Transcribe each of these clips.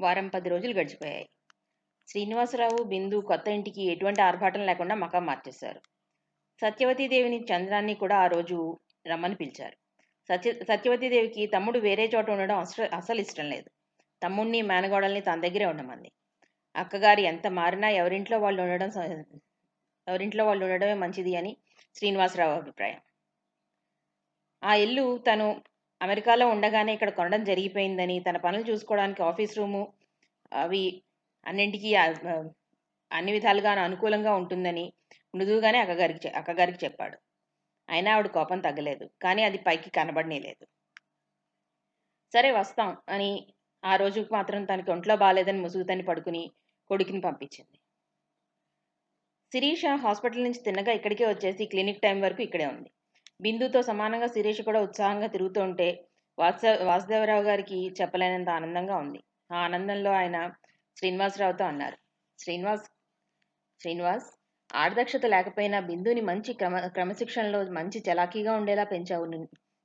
వారం 10 రోజులు గడిచిపోయాయి. శ్రీనివాసరావు, బిందు కొత్త ఇంటికి ఎటువంటి ఆర్భాటం లేకుండా మకాం మార్చేశారు. సత్యవతీదేవిని, చంద్రాన్ని కూడా ఆ రోజు రమ్మని పిలిచారు. సత్యవతీదేవికి తమ్ముడు వేరే చోట ఉండడం అసలు ఇష్టం లేదు. తమ్ముడిని, మేనగోడల్ని తన దగ్గరే ఉండమంది. అక్కగారు ఎంత మారినా ఎవరింట్లో వాళ్ళు ఉండడమే మంచిది అని శ్రీనివాసరావు అభిప్రాయం. ఆ ఇల్లు తను అమెరికాలో ఉండగానే ఇక్కడ కొనడం జరిగిపోయిందని, తన పనులు చూసుకోవడానికి ఆఫీస్ రూము అవి అన్నింటికీ అన్ని విధాలుగా అనుకూలంగా ఉంటుందని మృదువుగానే అక్కగారికి చెప్పాడు. అయినా ఆవిడ కోపం తగ్గలేదు. కానీ అది పైకి కనబడనేలేదు. సరే వస్తాం అని ఆ రోజుకు మాత్రం తనకి ఒంట్లో బాగాలేదని ముసుగుతని పడుకుని కొడుకుని పంపించింది. శిరీష హాస్పిటల్ నుంచి తిన్నగా ఇక్కడికే వచ్చేసి క్లినిక్ టైం వరకు ఇక్కడే ఉంది. బిందుతో సమానంగా శిరీష కూడా ఉత్సాహంగా తిరుగుతూ ఉంటే వాసుదేవరావు గారికి చెప్పలేనంత ఆనందంగా ఉంది. ఆ ఆనందంలో ఆయన శ్రీనివాసరావుతో అన్నారు, శ్రీనివాస్, ఆర్దక్షత లేకపోయినా బిందుని మంచి క్రమశిక్షణలో మంచి చలాకీగా ఉండేలా పెంచావు.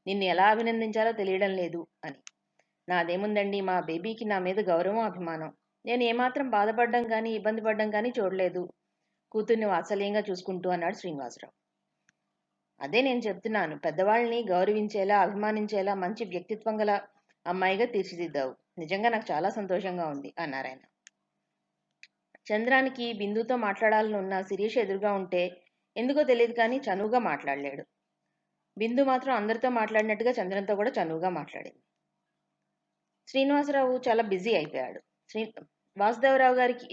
నిన్ను ఎలా అభినందించాలో తెలియడం లేదు అని. నాదేముందండి, మా బేబీకి నా మీద గౌరవం, అభిమానం. నేను ఏమాత్రం బాధపడ్డం కానీ ఇబ్బంది పడ్డం కానీ చూడలేదు, కూతుర్ని వాత్సల్యంగా చూసుకుంటూ అన్నాడు శ్రీనివాసరావు. అదే నేను చెప్తున్నాను, పెద్దవాళ్ళని గౌరవించేలా, అభిమానించేలా మంచి వ్యక్తిత్వం గల అమ్మాయిగా తీర్చిదిద్దావు. నిజంగా నాకు చాలా సంతోషంగా ఉంది అన్నారాయన. చంద్రానికి బిందుతో మాట్లాడాలని ఉన్న శిరీష్ ఎదురుగా ఉంటే ఎందుకో తెలియదు కానీ చనువుగా మాట్లాడలేడు. బిందు మాత్రం అందరితో మాట్లాడినట్టుగా చంద్రంతో కూడా చనువుగా మాట్లాడింది. శ్రీనివాసరావు చాలా బిజీ అయిపోయాడు. వాసుదేవరావు గారికి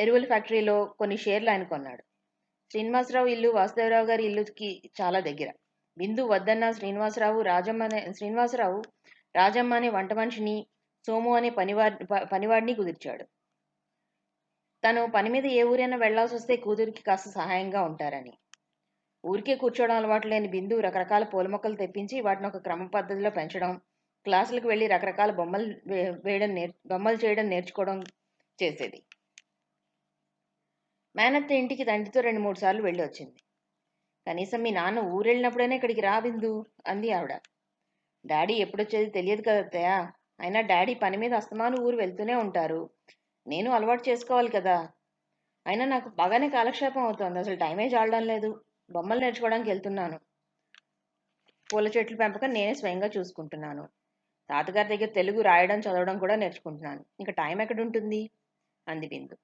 ఎరువుల ఫ్యాక్టరీలో కొన్ని షేర్లు ఆయన కొన్నాడు. శ్రీనివాసరావు ఇల్లు వాసుదేవరావు గారి ఇల్లుకి చాలా దగ్గర. బిందు వద్దన్న శ్రీనివాసరావు రాజమ్మ అనే వంట మనిషిని, సోము అనే పనివాడిని కుదిర్చాడు. తను పని మీద ఏ ఊరైనా వెళ్లాల్సి వస్తే కూతురికి కాస్త సహాయంగా ఉంటారని. ఊరికే కూర్చోవడం అలవాటు లేని బిందు రకరకాల పూల మొక్కలు తెప్పించి వాటిని ఒక క్రమ పద్ధతిలో పెంచడం, క్లాసులకు వెళ్ళి రకరకాల బొమ్మలు చేయడం నేర్చుకోవడం చేసేది. మేనత్త ఇంటికి తండ్రితో 2-3 సార్లు వెళ్ళి వచ్చింది. కనీసం మీ నాన్న ఊరెళ్ళినప్పుడైనా ఇక్కడికి రా బిందు అంది ఆవిడ. డాడీ ఎప్పుడొచ్చేది తెలియదు కదా అత్తయ్య. అయినా డాడీ పని మీద అస్తమాను ఊరు వెళ్తూనే ఉంటారు. నేను అలవాటు చేసుకోవాలి కదా. అయినా నాకు బాగానే కాలక్షేపం అవుతోంది. అసలు టైమే చాలడం లేదు. బొమ్మలు నేర్చుకోవడానికి వెళ్తున్నాను. పూల చెట్లు పెంపకం నేనే స్వయంగా చూసుకుంటున్నాను. తాతగారి దగ్గర తెలుగు రాయడం చదవడం కూడా నేర్చుకుంటున్నాను. ఇంకా టైం ఎక్కడుంటుంది అంది బిందు.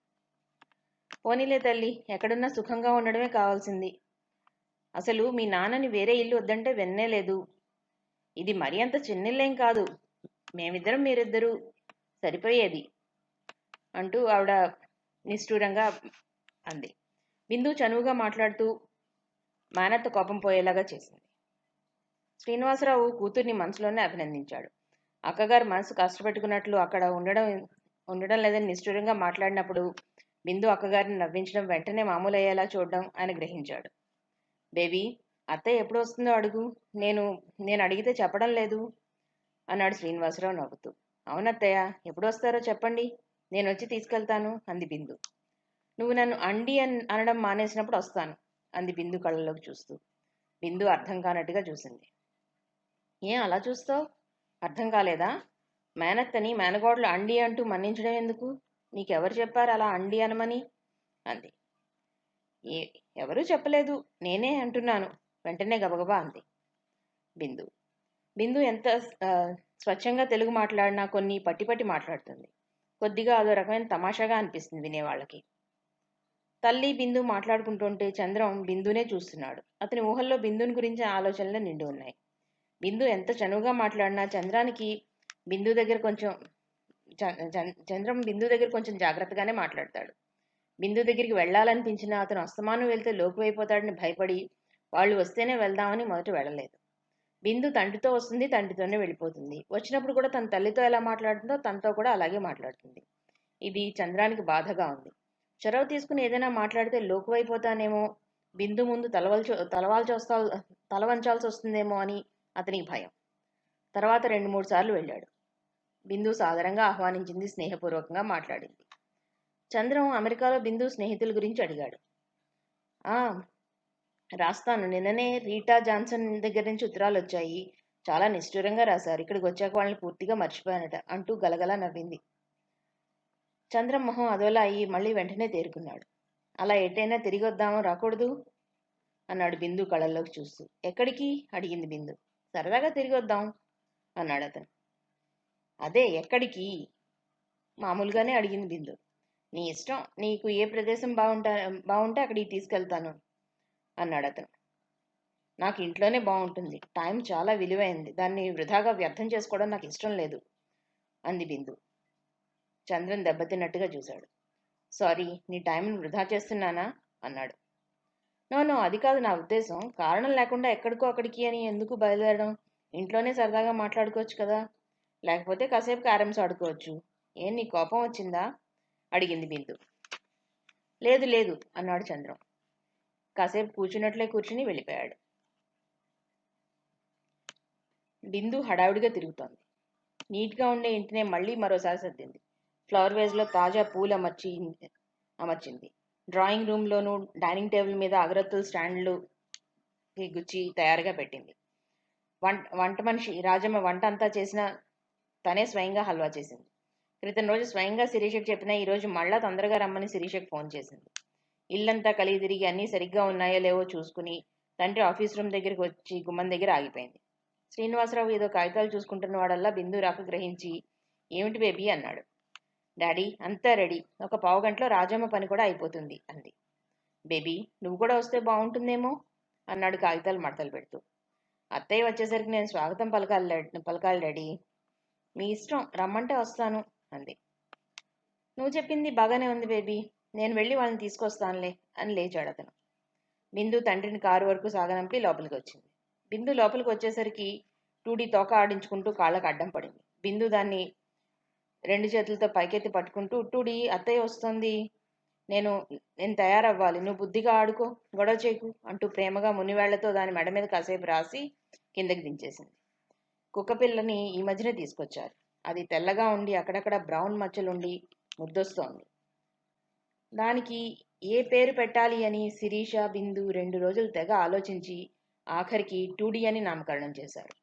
పోనీలే తల్లి, ఎక్కడున్నా సుఖంగా ఉండడమే కావాల్సింది. అసలు మీ నాన్నని వేరే ఇల్లు వద్దంటే వెన్నే లేదు. ఇది మరీ అంత చిన్నిల్లేం కాదు. మేమిద్దరం మీరిద్దరూ సరిపోయేది అంటూ ఆవిడ నిష్ఠూరంగా అంది. బిందు చనువుగా మాట్లాడుతూ మేనత్త కోపం పోయేలాగా చేసింది. శ్రీనివాసరావు కూతుర్ని మనసులోనే అభినందించాడు. అక్కగారు మనసు కష్టపెట్టుకున్నట్లు అక్కడ ఉండడం లేదని నిష్ఠూరంగా మాట్లాడినప్పుడు బిందు అక్కగారిని నవ్వించడం, వెంటనే మామూలు అయ్యేలా చూడడం ఆయన గ్రహించాడు. బేబీ, అత్తయ్య ఎప్పుడు వస్తుందో అడుగు. నేను అడిగితే చెప్పడం లేదు అన్నాడు శ్రీనివాసరావు నవ్వుతూ. అవునత్తయ్య, ఎప్పుడు వస్తారో చెప్పండి, నేను వచ్చి తీసుకెళ్తాను అంది బిందు. నువ్వు నన్ను అండి అనడం మానేసినప్పుడు వస్తాను అంది బిందు కళ్ళలోకి చూస్తూ. బిందు అర్థం కానట్టుగా చూసింది. ఏం అలా చూస్తావు? అర్థం కాలేదా? మేనత్తని మేనగోడలు అండి అంటూ మన్నించడం ఎందుకు? నీకెవరు చెప్పారు అలా అండి అనమని అంది. ఎవరూ చెప్పలేదు, నేనే అంటున్నాను వెంటనే గబగబా అంది బిందు. బిందు ఎంత స్వచ్ఛంగా తెలుగు మాట్లాడినా కొన్ని పట్టి మాట్లాడుతుంది. కొద్దిగా అదో రకమైన తమాషాగా అనిపిస్తుంది వినేవాళ్ళకి. తల్లి బిందు మాట్లాడుకుంటుంటే చంద్రం బిందునే చూస్తున్నాడు. అతని ఊహల్లో బిందుని గురించి ఆలోచనలు నిండి ఉన్నాయి. బిందు ఎంత చనువుగా మాట్లాడినా చంద్రం బిందు దగ్గర కొంచెం జాగ్రత్తగానే మాట్లాడతాడు. బిందు దగ్గరికి వెళ్లాలనిపించినా అతను అస్తమానం వెళ్తే లోకువైపోతాడని భయపడి వాళ్ళు వస్తేనే వెళ్దామని మొదట వెళ్ళలేదు. బిందు తండ్రితో వస్తుంది, తండ్రితోనే వెళ్ళిపోతుంది. వచ్చినప్పుడు కూడా తన తల్లితో ఎలా మాట్లాడుతుందో తనతో కూడా అలాగే మాట్లాడుతుంది. ఇది చంద్రానికి బాధగా ఉంది. చొరవ తీసుకుని ఏదైనా మాట్లాడితే లోకువైపోతానేమో, బిందు ముందు తల వంచాల్సి వస్తుందేమో అని అతనికి భయం. తర్వాత 2-3 సార్లు వెళ్ళాడు. బిందు సాదరంగా ఆహ్వానించింది, స్నేహపూర్వకంగా మాట్లాడింది. చంద్రం అమెరికాలో బిందు స్నేహితుల గురించి అడిగాడు. రాస్తాను, నిన్ననే రీటా జాన్సన్ దగ్గర నుంచి ఉత్తరాలు వచ్చాయి. చాలా నిష్ఠూరంగా రాశారు. ఇక్కడికి వచ్చాక వాళ్ళని పూర్తిగా మర్చిపోయానట అంటూ గలగలా నవ్వింది. చంద్రం మొహం అదోలా అయ్యి మళ్ళీ వెంటనే తేరుకున్నాడు. అలా ఎటైనా తిరిగి వద్దామో రాకూడదు అన్నాడు బిందు కళ్ళల్లోకి చూస్తూ. ఎక్కడికి అడిగింది బిందు. సరదాగా తిరిగి వద్దాం అన్నాడు అతను. అదే ఎక్కడికి మామూలుగానే అడిగింది బిందు. నీ ఇష్టం, నీకు ఏ ప్రదేశం బాగుంటే అక్కడికి తీసుకెళ్తాను అన్నాడు అతను. నాకు ఇంట్లోనే బాగుంటుంది. టైం చాలా విలువైంది, దాన్ని వృధాగా వ్యర్థం చేసుకోవడం నాకు ఇష్టం లేదు అంది బిందు. చంద్రన్ దెబ్బతిన్నట్టుగా చూశాడు. సారీ, నీ టైంను వృధా చేస్తున్నానా అన్నాడు. నో, అది కాదు నా ఉద్దేశం. కారణం లేకుండా ఎక్కడికో అక్కడికి అని ఎందుకు బయలుదేరడం? ఇంట్లోనే సరదాగా మాట్లాడుకోవచ్చు కదా, లేకపోతే కాసేపు క్యారమ్స్ ఆడుకోవచ్చు. ఏం నీ కోపం వచ్చిందా అడిగింది బిందు. లేదు అన్నాడు చంద్రం. కాసేపు కూర్చున్నట్లే కూర్చుని వెళ్ళిపోయాడు. బిందు హడావిడిగా తిరుగుతోంది. నీట్గా ఉండే ఇంటినే మళ్ళీ మరోసారి సర్దింది. ఫ్లవర్ వేజ్లో తాజా పూలు అమర్చింది. డ్రాయింగ్ రూమ్లోనూ డైనింగ్ టేబుల్ మీద అగరత్తుల స్టాండ్లు గుచ్చి తయారుగా పెట్టింది. వంట మనిషి రాజమ్మ వంట అంతా చేసిన తనే స్వయంగా హల్వా చేసింది. క్రితం రోజు స్వయంగా శిరీషకు చెప్పినా ఈరోజు మళ్ళా తొందరగా రమ్మని శిరీషకు ఫోన్ చేసింది. ఇల్లంతా కలిగి తిరిగి అన్నీ సరిగ్గా ఉన్నాయో లేవో చూసుకుని తండ్రి ఆఫీస్ రూమ్ దగ్గరికి వచ్చి గుమ్మం దగ్గర ఆగిపోయింది. శ్రీనివాసరావు ఏదో కాగితాలు చూసుకుంటున్న వాడల్లా బిందు రాక గ్రహించి, ఏమిటి బేబీ అన్నాడు. డాడీ అంతా రెడీ, ఒక పావుగంటలో రాజమ్మ పని కూడా అయిపోతుంది అంది. బేబీ నువ్వు కూడా వస్తే బాగుంటుందేమో అన్నాడు కాగితాలు మడతలు పెడుతూ. అత్తయ్య వచ్చేసరికి నేను స్వాగతం పలకాలి డాడీ. మీ ఇష్టం, రమ్మంటే వస్తాను అంది. నువ్వు చెప్పింది బాగానే ఉంది బేబీ, నేను వెళ్ళి వాళ్ళని తీసుకొస్తానులే అని లేచాడు అతను. బిందు తండ్రిని కారు వరకు సాగనంపి లోపలికి వచ్చింది. బిందు లోపలికి వచ్చేసరికి టూడీ తోక ఆడించుకుంటూ కాళ్ళకు అడ్డం పడింది. బిందు దాన్ని రెండు చేతులతో పైకెత్తి పట్టుకుంటూ, టూడీ అత్తయ్య వస్తుంది, నేను తయారవ్వాలి, నువ్వు బుద్ధిగా ఆడుకో, గొడవ చేయకు అంటూ ప్రేమగా మునివేళ్లతో దాని మెడ మీద కాసేపు రాసి కిందకి దించేసింది. కుక్కపిల్లని ఈ మధ్యనే తీసుకొచ్చారు. అది తెల్లగా ఉండి అక్కడక్కడ బ్రౌన్ మచ్చలుండి ముద్దొస్తోంది. దానికి ఏ పేరు పెట్టాలి అని శిరీష, బిందు 2 రోజులు తెగ ఆలోచించి ఆఖరికి టూడీ అని నామకరణం చేశారు.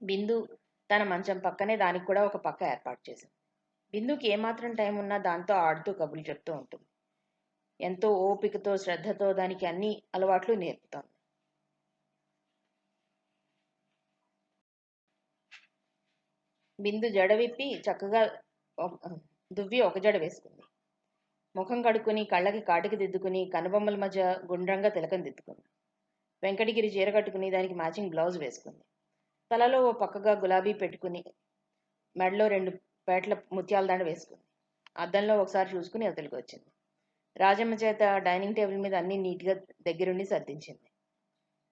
బిందు తన మంచం పక్కనే దానికి కూడా ఒక పక్క ఏర్పాటు చేసింది. బిందుకి ఏమాత్రం టైం ఉన్నా దాంతో ఆడుతూ కబుర్లు చెప్తూ ఉంటుంది. ఎంతో ఓపికతో శ్రద్ధతో దానికి అన్ని అలవాట్లు నేర్పుతోంది. బిందు జడ విప్పి చక్కగా దువ్వి ఒక జడ వేసుకుంది. ముఖం కడుక్కుని కళ్ళకి కాటికి దిద్దుకుని కనుబొమ్మల మధ్య గుండ్రంగా తిలకం దిద్దుకుంది. వెంకటగిరి చీర కట్టుకుని దానికి మ్యాచింగ్ బ్లౌజ్ వేసుకుంది. తలలో ఓ పక్కగా గులాబీ పెట్టుకుని మెడలో 2 పేటల ముత్యాల దండ వేసుకుంది. అద్దంలో ఒకసారి చూసుకుని అవతలికి వచ్చింది. రాజమ్మ చేత డైనింగ్ టేబుల్ మీద అన్ని నీట్గా దగ్గరుండి సర్దించింది.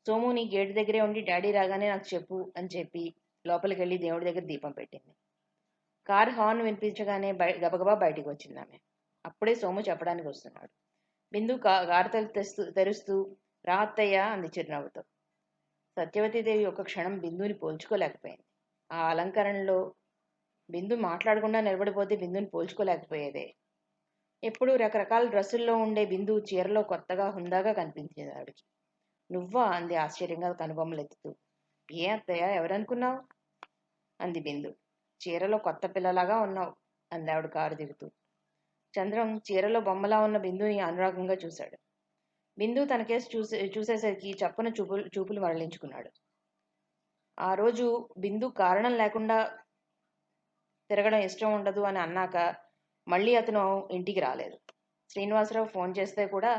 సోముని గేటు దగ్గరే ఉండి డాడీ రాగానే నాకు చెప్పు అని చెప్పి లోపలికి వెళ్ళి దేవుడి దగ్గర దీపం పెట్టింది. కారు హార్న్ వినిపించగానే గబగబా బయటికి వచ్చింది ఆమె. అప్పుడే సోము చెప్పడానికి వస్తున్నాడు. బిందు గారతలు తెరుస్తూ రా అత్తయ్య అంది చిరునవ్వుతో. సత్యవతీదేవి ఒక క్షణం బిందుని పోల్చుకోలేకపోయింది. ఆ అలంకరణలో బిందు మాట్లాడకుండా నిలబడిపోతే బిందుని పోల్చుకోలేకపోయేదే. ఎప్పుడూ రకరకాల డ్రెస్సుల్లో ఉండే బిందు చీరలో కొత్తగా హుందాగా కనిపించేది ఆవిడికి. నువ్వా అంది ఆశ్చర్యంగా కనుబొమ్మలెత్తుతూ. ఏ అత్తయ్య, ఎవరనుకున్నావు అంది బిందు. చీరలో కొత్త పిల్లలాగా ఉన్నావు అంది ఆవిడ కారు దిగుతూ. చంద్రం చీరలో బొమ్మలా ఉన్న బిందుని అనురాగంగా చూశాడు. బిందు తన కేసు చూసేసరికి చప్పున చూపులు మరలించుకున్నాడు. ఆ రోజు బిందు కారణం లేకుండా తిరగడం ఇష్టం ఉండదు అని అన్నాక మళ్ళీ అతను ఇంటికి రాలేదు. శ్రీనివాసరావు ఫోన్ చేస్తే కూడా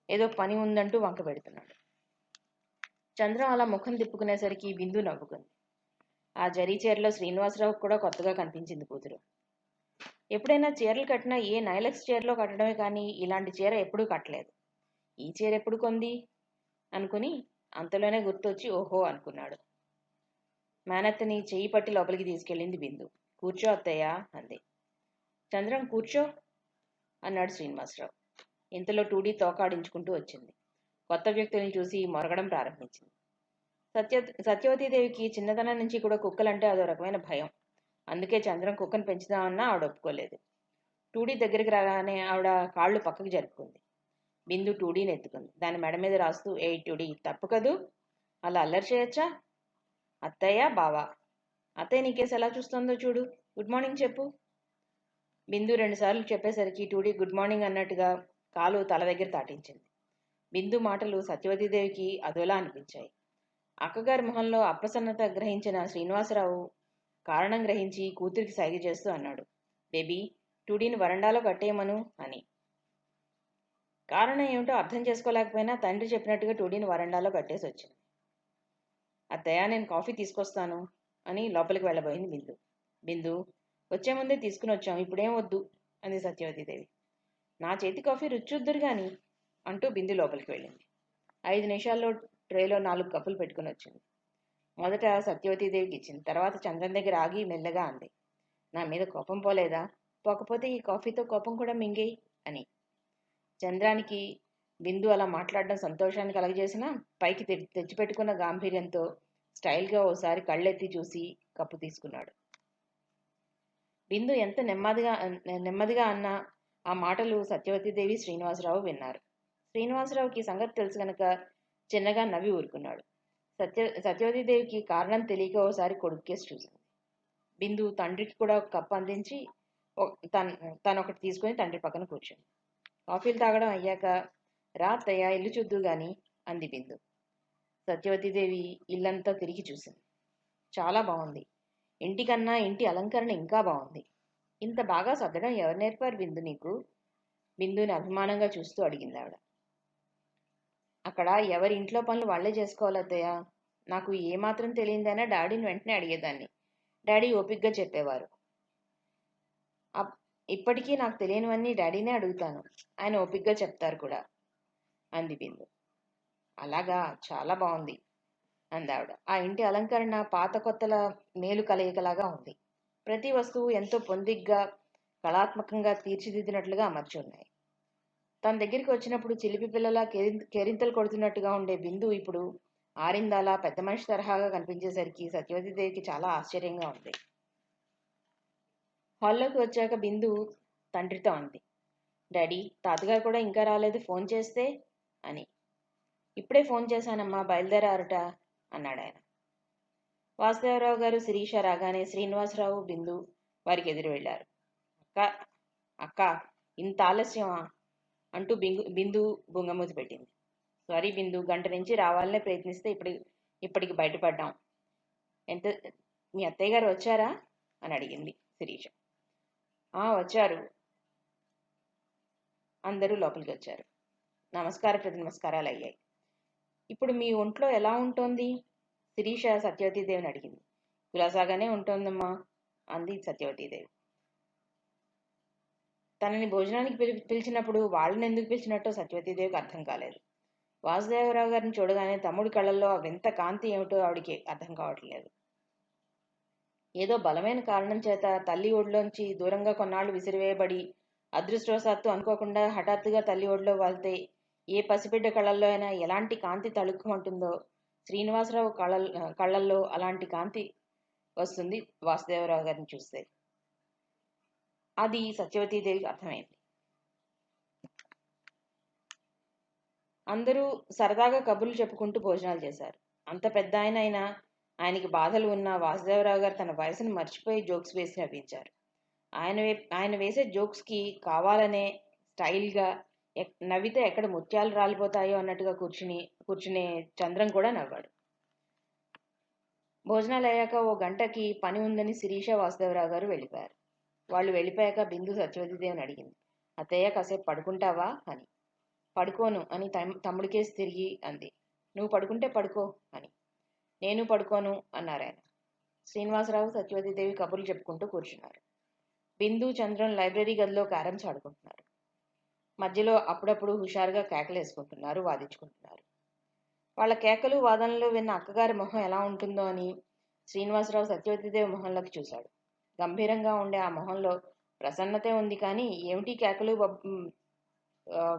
ఏదో పని ఉందంటూ వంక పెడుతున్నాడు. చంద్రం అలా ముఖం తిప్పుకునేసరికి బిందు నవ్వుకుంది. ఆ జరీ చీరలో శ్రీనివాసరావు కూడా కొత్తగా కనిపించింది కూతురు. ఎప్పుడైనా చీరలు కట్టినా ఏ నైలక్స్ చీరలో కట్టడమే కానీ ఇలాంటి చీర ఎప్పుడూ కట్టలేదు. ఈ చీర ఎప్పుడు కొంది అనుకుని అంతలోనే గుర్తొచ్చి ఓహో అనుకున్నాడు. మేనత్తని చెయ్యి పట్టి లోపలికి తీసుకెళ్ళింది బిందు. కూర్చో అత్తయ్య అంది. చంద్రం కూర్చో అన్నాడు శ్రీనివాసరావు. ఇంతలో టూడీ తోకాడించుకుంటూ వచ్చింది. కొత్త వ్యక్తుల్ని చూసి మొరగడం ప్రారంభించింది. సత్యవతీదేవికి చిన్నతనం నుంచి కూడా కుక్కలంటే అదో రకమైన భయం. అందుకే చంద్రం కుక్కను పెంచుదామన్నా ఆవిడ ఒప్పుకోలేదు. టూడీ దగ్గరికి రాగానే ఆవిడ కాళ్ళు పక్కకి జరుపుకుంది. బిందు టూడీని ఎత్తుకుంది. దాని మెడ మీద రాస్తూ, ఏ టూడీ, తప్పు కదూ, అలా అల్లరి చేయొచ్చా? అత్తయ్య బావా, అత్తయ్య నీకేసి ఎలా చూస్తుందో చూడు, గుడ్ మార్నింగ్ చెప్పు. బిందు 2 సార్లు చెప్పేసరికి టూడీ గుడ్ మార్నింగ్ అన్నట్టుగా కాలు తల దగ్గర తాటించింది. బిందు మాటలు సత్యవతీదేవికి అదోలా అనిపించాయి. అక్కగారి మొహంలో అప్రసన్నత గ్రహించిన శ్రీనివాసరావు కారణం గ్రహించి కూతురికి సైగ చేస్తూ అన్నాడు, బేబీ, టూడీని వరండాలో కట్టేయమను అని. కారణం ఏమిటో అర్థం చేసుకోలేకపోయినా తండ్రి చెప్పినట్టుగా టూడీని వరండాలో కట్టేసి వచ్చింది. అత్తయ్య, నేను కాఫీ తీసుకొస్తాను అని లోపలికి వెళ్ళబోయింది బిందు. బిందు, వచ్చే ముందే తీసుకుని వచ్చాం, ఇప్పుడేం వద్దు అంది సత్యవతీదేవి. నా చేతి కాఫీ రుచి చూద్దురు గాని అంటూ బిందు లోపలికి వెళ్ళింది. 5 నిమిషాల్లో ట్రేలో 4 కప్పులు పెట్టుకుని వచ్చింది. మొదట సత్యవతీదేవికి ఇచ్చింది. తర్వాత చంద్రం దగ్గర ఆగి మెల్లగా అంది, నా మీద కోపం పోలేదా? పోకపోతే ఈ కాఫీతో కోపం కూడా మింగేయి అని. చంద్రానికి బిందు అలా మాట్లాడడం సంతోషాన్ని కలగజేసినా పైకి తెచ్చిపెట్టుకున్న గాంభీర్యంతో స్టైల్గా ఓసారి కళ్ళెత్తి చూసి కప్పు తీసుకున్నాడు. బిందు ఎంత నెమ్మదిగా అన్నా ఆ మాటలు సత్యవతీదేవి శ్రీనివాసరావు విన్నారు. శ్రీనివాసరావుకి సంగతి తెలుసు కనుక చిన్నగా నవ్వి ఊరుకున్నాడు. సత్యవతీదేవికి కారణం తెలియక ఓసారి కొడుక్కేసి చూసింది. బిందు తండ్రికి కూడా ఒక కప్పు అందించి తనొకటి తీసుకుని తండ్రి పక్కన కూర్చుంది. కాఫీలు తాగడం అయ్యాక రా అత్తయ్య, ఇల్లు చూద్దు గాని అంది బిందు. సత్యవతీదేవి ఇల్లంతా తిరిగి చూసింది. చాలా బాగుంది. ఇంటికన్నా ఇంటి అలంకరణ ఇంకా బాగుంది. ఇంత బాగా సర్దడం ఎవరు నేర్పారు బిందు నీకు? బిందుని అభిమానంగా చూస్తూ అడిగింది ఆవిడ. అక్కడ ఎవరి ఇంట్లో పనులు వాళ్లే చేసుకోవాలి అత్తయ్య. నాకు ఏమాత్రం తెలియదైనా డాడీని వెంటనే అడిగేదాన్ని. డాడీ ఓపిగ్గా చెప్పేవారు. ఇప్పటికీ నాకు తెలియనివన్నీ డాడీనే అడుగుతాను. ఆయన ఓపిగ్గా చెప్తారు కూడా అంది బిందు. అలాగా, చాలా బాగుంది అందావిడ. ఆ ఇంటి అలంకరణ పాత కొత్తల మేలు కలయికలాగా ఉంది. ప్రతి వస్తువు ఎంతో పొందిగ్గా కళాత్మకంగా తీర్చిదిద్దినట్లుగా అమర్చి ఉన్నాయి. తన దగ్గరికి వచ్చినప్పుడు చిలిపి పిల్లలా కేరింతలు కొడుతున్నట్టుగా ఉండే బిందు ఇప్పుడు ఆరిందాలా పెద్ద మనిషి తరహాగా కనిపించేసరికి సత్యవతీదేవికి చాలా ఆశ్చర్యంగా ఉంది. హాల్లోకి వచ్చాక బిందు తండ్రితో అంది, డాడీ, తాతగారు కూడా ఇంకా రాలేదు, ఫోన్ చేస్తే అని. ఇప్పుడే ఫోన్ చేశానమ్మా, బయలుదేరారట అన్నాడు ఆయన. వాసుదేవరావు గారు శిరీష రాగానే శ్రీనివాసరావు బిందు వారికి ఎదురు వెళ్ళారు. అక్క అక్క ఇంత ఆలస్యమా అంటూ బిందు బుంగమూతి పెట్టింది. సారీ బిందు, గంట నుంచి రావాలనే ప్రయత్నిస్తే ఇప్పటికి బయటపడ్డాం. ఎంత మీ అత్తయ్య గారు వచ్చారా అని అడిగింది శిరీష. వచ్చారు. అందరూ లోపలికి వచ్చారు. నమస్కారాలు అయ్యాయి. ఇప్పుడు మీ ఒంట్లో ఎలా ఉంటోంది? శిరీష సత్యవతీదేవిని అడిగింది. కులాసాగానే ఉంటోందమ్మా అంది సత్యవతీదేవి. తనని భోజనానికి పిలిచినప్పుడు వాళ్ళని ఎందుకు పిలిచినట్టో సత్యవతీదేవికి అర్థం కాలేదు. వాసుదేవరావు గారిని చూడగానే తమ్ముడి కళ్ళల్లో వింత కాంతి ఏమిటో ఆవిడికి అర్థం కావట్లేదు. ఏదో బలమైన కారణం చేత తల్లి ఒడిలోంచి దూరంగా కొన్నాళ్లు విసిరివేయబడి అదృష్టవశాత్తు అనుకోకుండా హఠాత్తుగా తల్లి ఒడిలో వాళ్తే ఏ పసిబిడ్డ కళ్ళల్లో అయినా ఎలాంటి కాంతి తళుక్కుమంటుందో శ్రీనివాసరావు కళ్ళల్లో అలాంటి కాంతి వస్తుంది వాసుదేవరావు గారిని చూస్తే. అది సత్యవతీదేవికి అర్థమైంది. అందరూ సరదాగా కబుర్లు చెప్పుకుంటూ భోజనాలు చేశారు. అంత పెద్ద అయినా ఆయనకి బాధలు ఉన్న వాసుదేవరావు గారు తన వయసును మర్చిపోయి జోక్స్ వేసి నవ్వించారు. ఆయన వేసే జోక్స్కి కావాలనే స్టైల్గా నవ్వితే ఎక్కడ ముత్యాలు రాలిపోతాయో అన్నట్టుగా కూర్చునే చంద్రం కూడా నవ్వాడు. భోజనాలు అయ్యాక ఓ గంటకి పని ఉందని శిరీష వాసుదేవరావు గారు వెళ్ళిపోయారు. వాళ్ళు వెళ్ళిపోయాక బిందు సత్యవతీదేవిని అడిగింది, అత్తయ్య కాసేపు పడుకుంటావా అని. పడుకోను అని తమ్ముడికేసి తిరిగి అంది. నువ్వు పడుకుంటే పడుకో అని. నేను పడుకోను అన్నారాయన. శ్రీనివాసరావు సత్యవతీదేవి కబుర్లు చెప్పుకుంటూ కూర్చున్నారు. బిందు చంద్రం లైబ్రరీ గదిలో క్యారమ్స్ ఆడుకుంటున్నారు. మధ్యలో అప్పుడప్పుడు హుషారుగా కేకలు వేసుకుంటున్నారు, వాదించుకుంటున్నారు. వాళ్ళ కేకలు వాదనలు విన్న అక్కగారి మొహం ఎలా ఉంటుందో అని శ్రీనివాసరావు సత్యవతీదేవి మొహంలోకి చూశాడు. గంభీరంగా ఉండే ఆ మొహంలో ప్రసన్నతే ఉంది, కానీ ఏమిటి కేకలు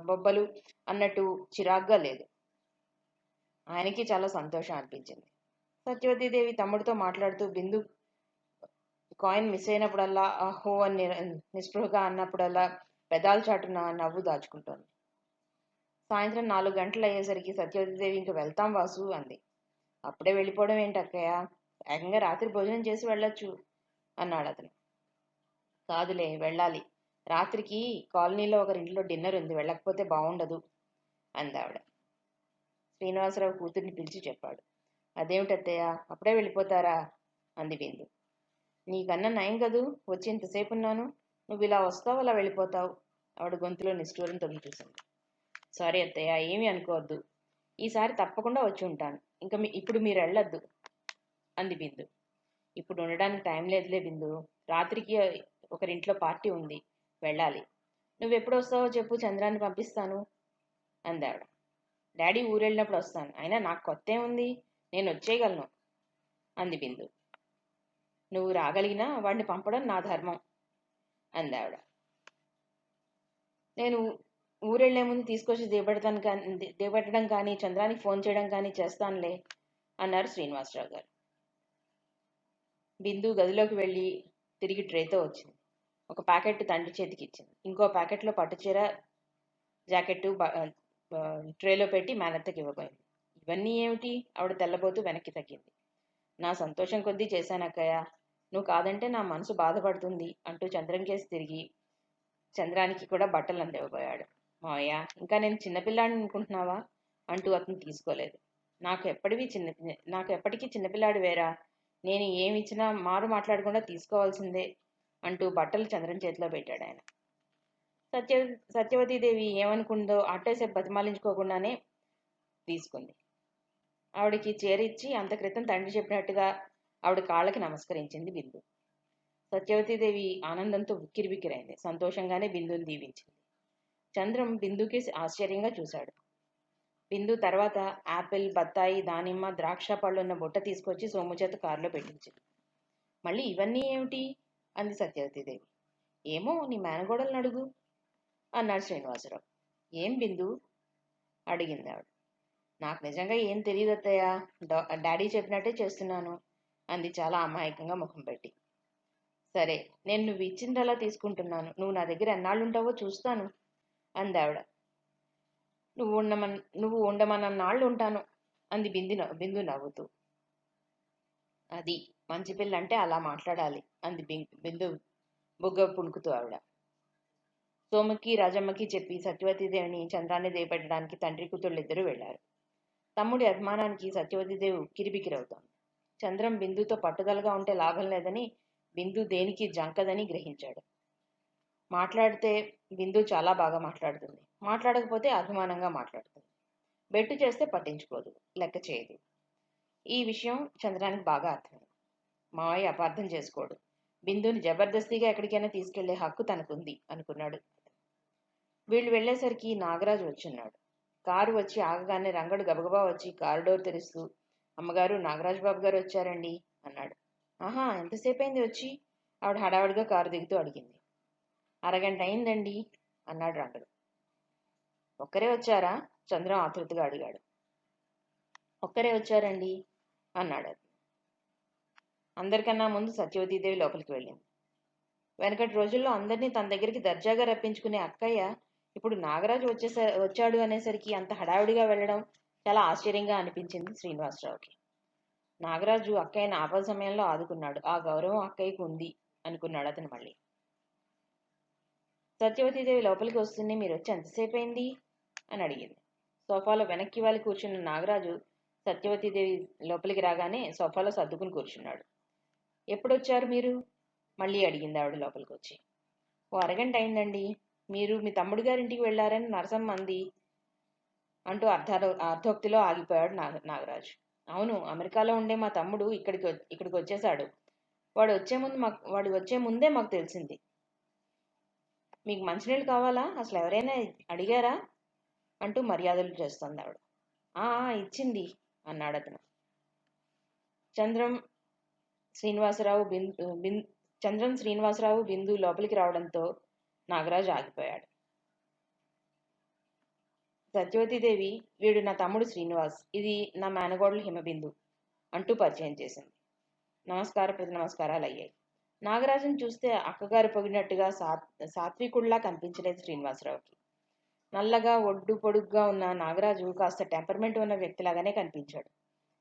బొబ్బలు అన్నట్టు చిరాగ్గా లేదు. ఆయనకి చాలా సంతోషం అనిపించింది. సత్యవతీదేవి తమ్ముడితో మాట్లాడుతూ బిందు కాయిన్ మిస్ అయినప్పుడల్లా అహో అని నిస్పృహగా అన్నప్పుడల్లా పెదాల చాటున నవ్వు దాచుకుంటోంది. సాయంత్రం 4 గంటలు అయ్యేసరికి సత్యవతీదేవి ఇంక వెళ్తాం వాసు అంది. అప్పుడే వెళ్ళిపోవడం ఏంటి అక్కయ్య, ఏకంగా రాత్రి భోజనం చేసి వెళ్ళొచ్చు అన్నాడు అతను. కాదులే, వెళ్ళాలి. రాత్రికి కాలనీలో ఒకరింట్లో డిన్నర్ ఉంది, వెళ్ళకపోతే బాగుండదు అందావిడ. శ్రీనివాసరావు కూతుర్ని పిలిచి చెప్పాడు. అదేమిటత్తయ్య, అప్పుడే వెళ్ళిపోతారా అంది బిందు. నీకన్నా నయం కదూ, వచ్చి ఇంతసేపు ఉన్నాను. నువ్వు ఇలా వస్తావు, అలా వెళ్ళిపోతావు. ఆవిడ గొంతులో నిష్ఠూరం తొంగి చూసింది. సారీ అత్తయ్య, ఏమీ అనుకోవద్దు. ఈసారి తప్పకుండా వచ్చి ఉంటాను. ఇంకా ఇప్పుడు మీరు వెళ్ళొద్దు అంది బిందు. ఇప్పుడు ఉండడానికి టైం లేదులే బిందు. రాత్రికి ఒకరింట్లో పార్టీ ఉంది, వెళ్ళాలి. నువ్వెప్పుడు వస్తావో చెప్పు, చంద్రాన్ని పంపిస్తాను అందావిడ. డాడీ ఊరెళ్ళినప్పుడు వస్తాను. అయినా నాకు కొత్త ఏముంది, నేను వచ్చేయగలను అంది బిందు. నువ్వు రాగలిగినా వాడిని పంపడం నా ధర్మం అందావిడ. నేను ఊరెళ్లే ముందు తీసుకొచ్చి దిగబెట్టడం కానీ చంద్రానికి ఫోన్ చేయడం కానీ చేస్తానులే అన్నారు శ్రీనివాసరావు గారు. బిందు గదిలోకి వెళ్ళి తిరిగి ట్రేతో వచ్చింది. ఒక ప్యాకెట్ తండ్రి చేతికి ఇచ్చింది. ఇంకో ప్యాకెట్లో పట్టుచీర, జాకెట్టు ట్రేలో పెట్టి మేనత్తకి ఇవ్వబోయింది. ఇవన్నీ ఏమిటి? ఆవిడ తెల్లబోతూ వెనక్కి తగ్గింది. నా సంతోషం కొద్దీ చేశానక్కయ్య, నువ్వు కాదంటే నా మనసు బాధపడుతుంది అంటూ చంద్రం కేసి తిరిగి చంద్రానికి కూడా బట్టలు అందివ్వబోయాడు. మావయ్య, ఇంకా నేను చిన్నపిల్లాడిని అనుకుంటున్నావా అంటూ అతను తీసుకోలేదు. నాకు ఎప్పటికీ చిన్నపిల్లాడు వేరా, నేను ఏమి ఇచ్చినా మారు మాట్లాడకుండా తీసుకోవాల్సిందే అంటూ బట్టలు చంద్రం చేతిలో పెట్టాడు ఆయన. సత్యవతీదేవి ఏమనుకుందో అట్టేసేపు బతిమాలించుకోకుండానే తీసుకుంది. ఆవిడికి చేరిచ్చి అంత క్రితం తండ్రి చెప్పినట్టుగా ఆవిడ కాళ్ళకి నమస్కరించింది బిందు. సత్యవతీదేవి ఆనందంతో ఉక్కిరిబిక్కిరైంది. సంతోషంగానే బిందుని దీవించింది. చంద్రం బిందుకి ఆశ్చర్యంగా చూశాడు. బిందు తర్వాత యాపిల్, బత్తాయి, దానిమ్మ, ద్రాక్ష పళ్ళున్న బుట్ట తీసుకొచ్చి సోము చేత కారులో పెట్టించింది. మళ్ళీ ఇవన్నీ ఏమిటి అంది సత్యవతీదేవి. ఏమో, నీ మేనగోడలను అడుగు అన్నాడు శ్రీనివాసరావు. ఏం బిందు అడిగింది ఆవిడ. నాకు నిజంగా ఏం తెలియదు అత్తయ్య, డాడీ చెప్పినట్టే చేస్తున్నాను అంది చాలా అమాయకంగా ముఖం పెట్టి. సరే, నేను నువ్వు ఇచ్చిందలా తీసుకుంటున్నాను. నువ్వు నా దగ్గర ఎన్నాళ్ళుంటావో చూస్తాను అంది ఆవిడ. నువ్వు ఉండమన్నాళ్ళు ఉంటాను అంది బిందు నవ్వుతూ. అది మంచి పిల్లంటే అలా మాట్లాడాలి అంది బిందు బుగ్గ పుణుకుతూ ఆవిడ. సోముకి, రాజమ్మకి చెప్పి సత్యవతీదేవిని చంద్రాన్ని దేపెట్టడానికి తండ్రి కూతుళ్ళిద్దరూ వెళ్లారు. తమ్ముడి అభిమానానికి సత్యవతీదేవి ఉక్కిరిబిక్కిరవుతోంది. చంద్రం బిందుతో పట్టుదలగా ఉంటే లాభం లేదని, బిందు దేనికి జంకదని గ్రహించాడు. మాట్లాడితే బిందు చాలా బాగా మాట్లాడుతుంది, మాట్లాడకపోతే అభిమానంగా మాట్లాడుతుంది. బెట్టు చేస్తే పట్టించుకోదు, లెక్క చేయదు. ఈ విషయం చంద్రానికి బాగా అర్థమైంది. మావయ్య అపార్థం చేసుకోడు, బిందుని జబర్దస్తిగా ఎక్కడికైనా తీసుకెళ్లే హక్కు తనకుంది అనుకున్నాడు. వీళ్ళు వెళ్లేసరికి నాగరాజు వచ్చున్నాడు. కారు వచ్చి ఆగగానే రంగడు గబగబా వచ్చి కారు డోర్ తెరుస్తూ, అమ్మగారు, నాగరాజు బాబు గారు వచ్చారండి అన్నాడు. ఆహా, ఎంతసేపు అయింది వచ్చి? ఆవిడ హడావిడిగా కారు దిగుతూ అడిగింది. అరగంట అయిందండి అన్నాడు రంగడు. ఒక్కరే వచ్చారా? చంద్రం ఆతృతగా అడిగాడు. ఒక్కరే వచ్చారండి అన్నాడు. అందరికన్నా ముందు సత్యవతీదేవి లోపలికి వెళ్ళింది. వెనకటి రోజుల్లో అందరినీ తన దగ్గరికి దర్జాగా రప్పించుకునే అక్కయ్య ఇప్పుడు నాగరాజు వచ్చాడు అనేసరికి అంత హడావిడిగా వెళ్ళడం చాలా ఆశ్చర్యంగా అనిపించింది శ్రీనివాసరావుకి. నాగరాజు అక్కయ్యని ఆపద సమయంలో ఆదుకున్నాడు, ఆ గౌరవం అక్కయ్యకు ఉంది అనుకున్నాడు అతను మళ్ళీ. సత్యవతీదేవి లోపలికి వస్తుంది, మీరు వచ్చి ఎంతసేపు అయింది అని అడిగింది. సోఫాలో వెనక్కి వాలి కూర్చున్న నాగరాజు సత్యవతీదేవి లోపలికి రాగానే సోఫాలో సర్దుకుని కూర్చున్నాడు. ఎప్పుడొచ్చారు మీరు మళ్ళీ అడిగింది ఆవిడ లోపలికి వచ్చి. ఓ అరగంట అయిందండి. మీరు మీ తమ్ముడు గారింటికి వెళ్ళారని నరసమ్మ అంది అంటూ అర్ధోక్తిలో ఆగిపోయాడు నాగరాజు. అవును, అమెరికాలో ఉండే మా తమ్ముడు ఇక్కడికి వచ్చేశాడు. వాడు వచ్చే ముందే మాకు తెలిసింది. మీకు మంచినీళ్ళు కావాలా? అసలు ఎవరైనా అడిగారా అంటూ మర్యాదలు చేస్తుంది ఆవిడ. ఇచ్చింది అన్నాడు అతను. చంద్రం శ్రీనివాసరావు బిందు లోపలికి రావడంతో నాగరాజు ఆగిపోయాడు. సత్యవతీదేవి, వీడు నా తమ్ముడు శ్రీనివాస్, ఇది నా మేనగోడలు హిమబిందు అంటూ పరిచయం చేసింది. ప్రతి నమస్కారాలు అయ్యాయి. నాగరాజును చూస్తే అక్కగారు పొగిడినట్టుగా సాత్వికుడిలా కనిపించలేదు శ్రీనివాసరావుకి. నల్లగా ఒడ్డు పొడుగ్గా ఉన్న నాగరాజు కాస్త టెంపర్మెంట్ ఉన్న వ్యక్తిలాగానే కనిపించాడు.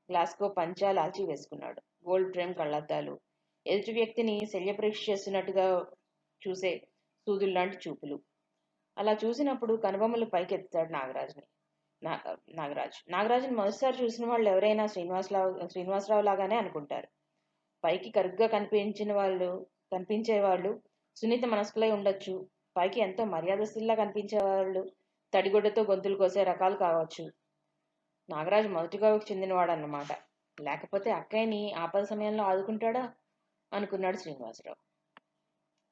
గ్లాస్కో పంచా లాల్చి వేసుకున్నాడు. గోల్డ్ ఫ్రేమ్ కళ్ళద్దాలు. ఎదుటి వ్యక్తిని శల్యపరీక్ష చేస్తున్నట్టుగా చూసే సూదుల్లాంటి చూపులు. అలా చూసినప్పుడు కనుబొమ్మలు పైకెత్తాడు నాగరాజుని. నా నాగరాజుని మొదటిసారి చూసిన వాళ్ళు ఎవరైనా శ్రీనివాసరావు లాగానే అనుకుంటారు. పైకి కరుగ్గా కనిపించేవాళ్ళు సున్నిత మనస్కులై ఉండొచ్చు. పైకి ఎంతో మర్యాదస్తుల్లా కనిపించేవాళ్ళు తడిగుడ్డతో గొంతులు కోసే రకాలు కావచ్చు. నాగరాజు మొదటిగా చెందినవాడన్నమాట. లేకపోతే అక్కయ్యని ఆపద సమయంలో ఆదుకుంటాడా అనుకున్నాడు శ్రీనివాసరావు.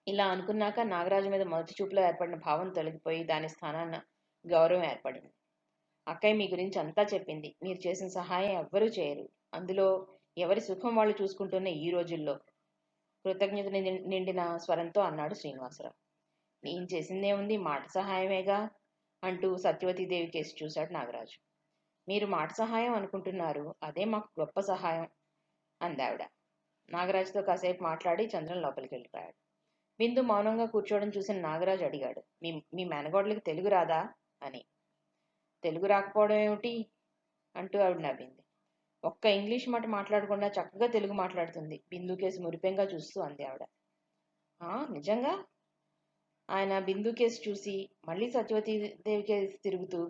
ఇలా అనుకున్నాక నాగరాజు మీద మొదటి చూపులో ఏర్పడిన భావం తొలగిపోయి దాని స్థానాన గౌరవం ఏర్పడింది. అక్కయ్య మీ గురించి అంతా చెప్పింది. మీరు చేసిన సహాయం ఎవ్వరూ చేయరు. అందులో ఎవరి సుఖం వాళ్ళు చూసుకుంటున్న ఈ రోజుల్లో కృతజ్ఞత నిండిన స్వరంతో అన్నాడు శ్రీనివాసరావు. నేను చేసిందేముంది, మాట సహాయమేగా అంటూ సత్యవతీదేవి కేసి చూశాడు నాగరాజు. మీరు మాట సహాయం అనుకుంటున్నారు, అదే మాకు గొప్ప సహాయం అందావిడ. నాగరాజుతో కాసేపు మాట్లాడి చంద్రం లోపలికి వెళ్ళిపోయాడు. బిందు మౌనంగా కూర్చోవడం చూసిన నాగరాజు అడిగాడు, మీ మేనగోడలకి తెలుగు రాదా అని. తెలుగు రాకపోవడం ఏమిటి అంటూ ఆవిడ నవ్వింది. ఒక్క ఇంగ్లీష్ మాట మాట్లాడకుండా చక్కగా తెలుగు మాట్లాడుతుంది. బిందు కేసు మురిపెంగా చూస్తూ అంది ఆవిడ. నిజంగా? ఆయన బిందు కేసు చూసి మళ్ళీ సత్యవతీదేవి కేసు తిరుగుతూ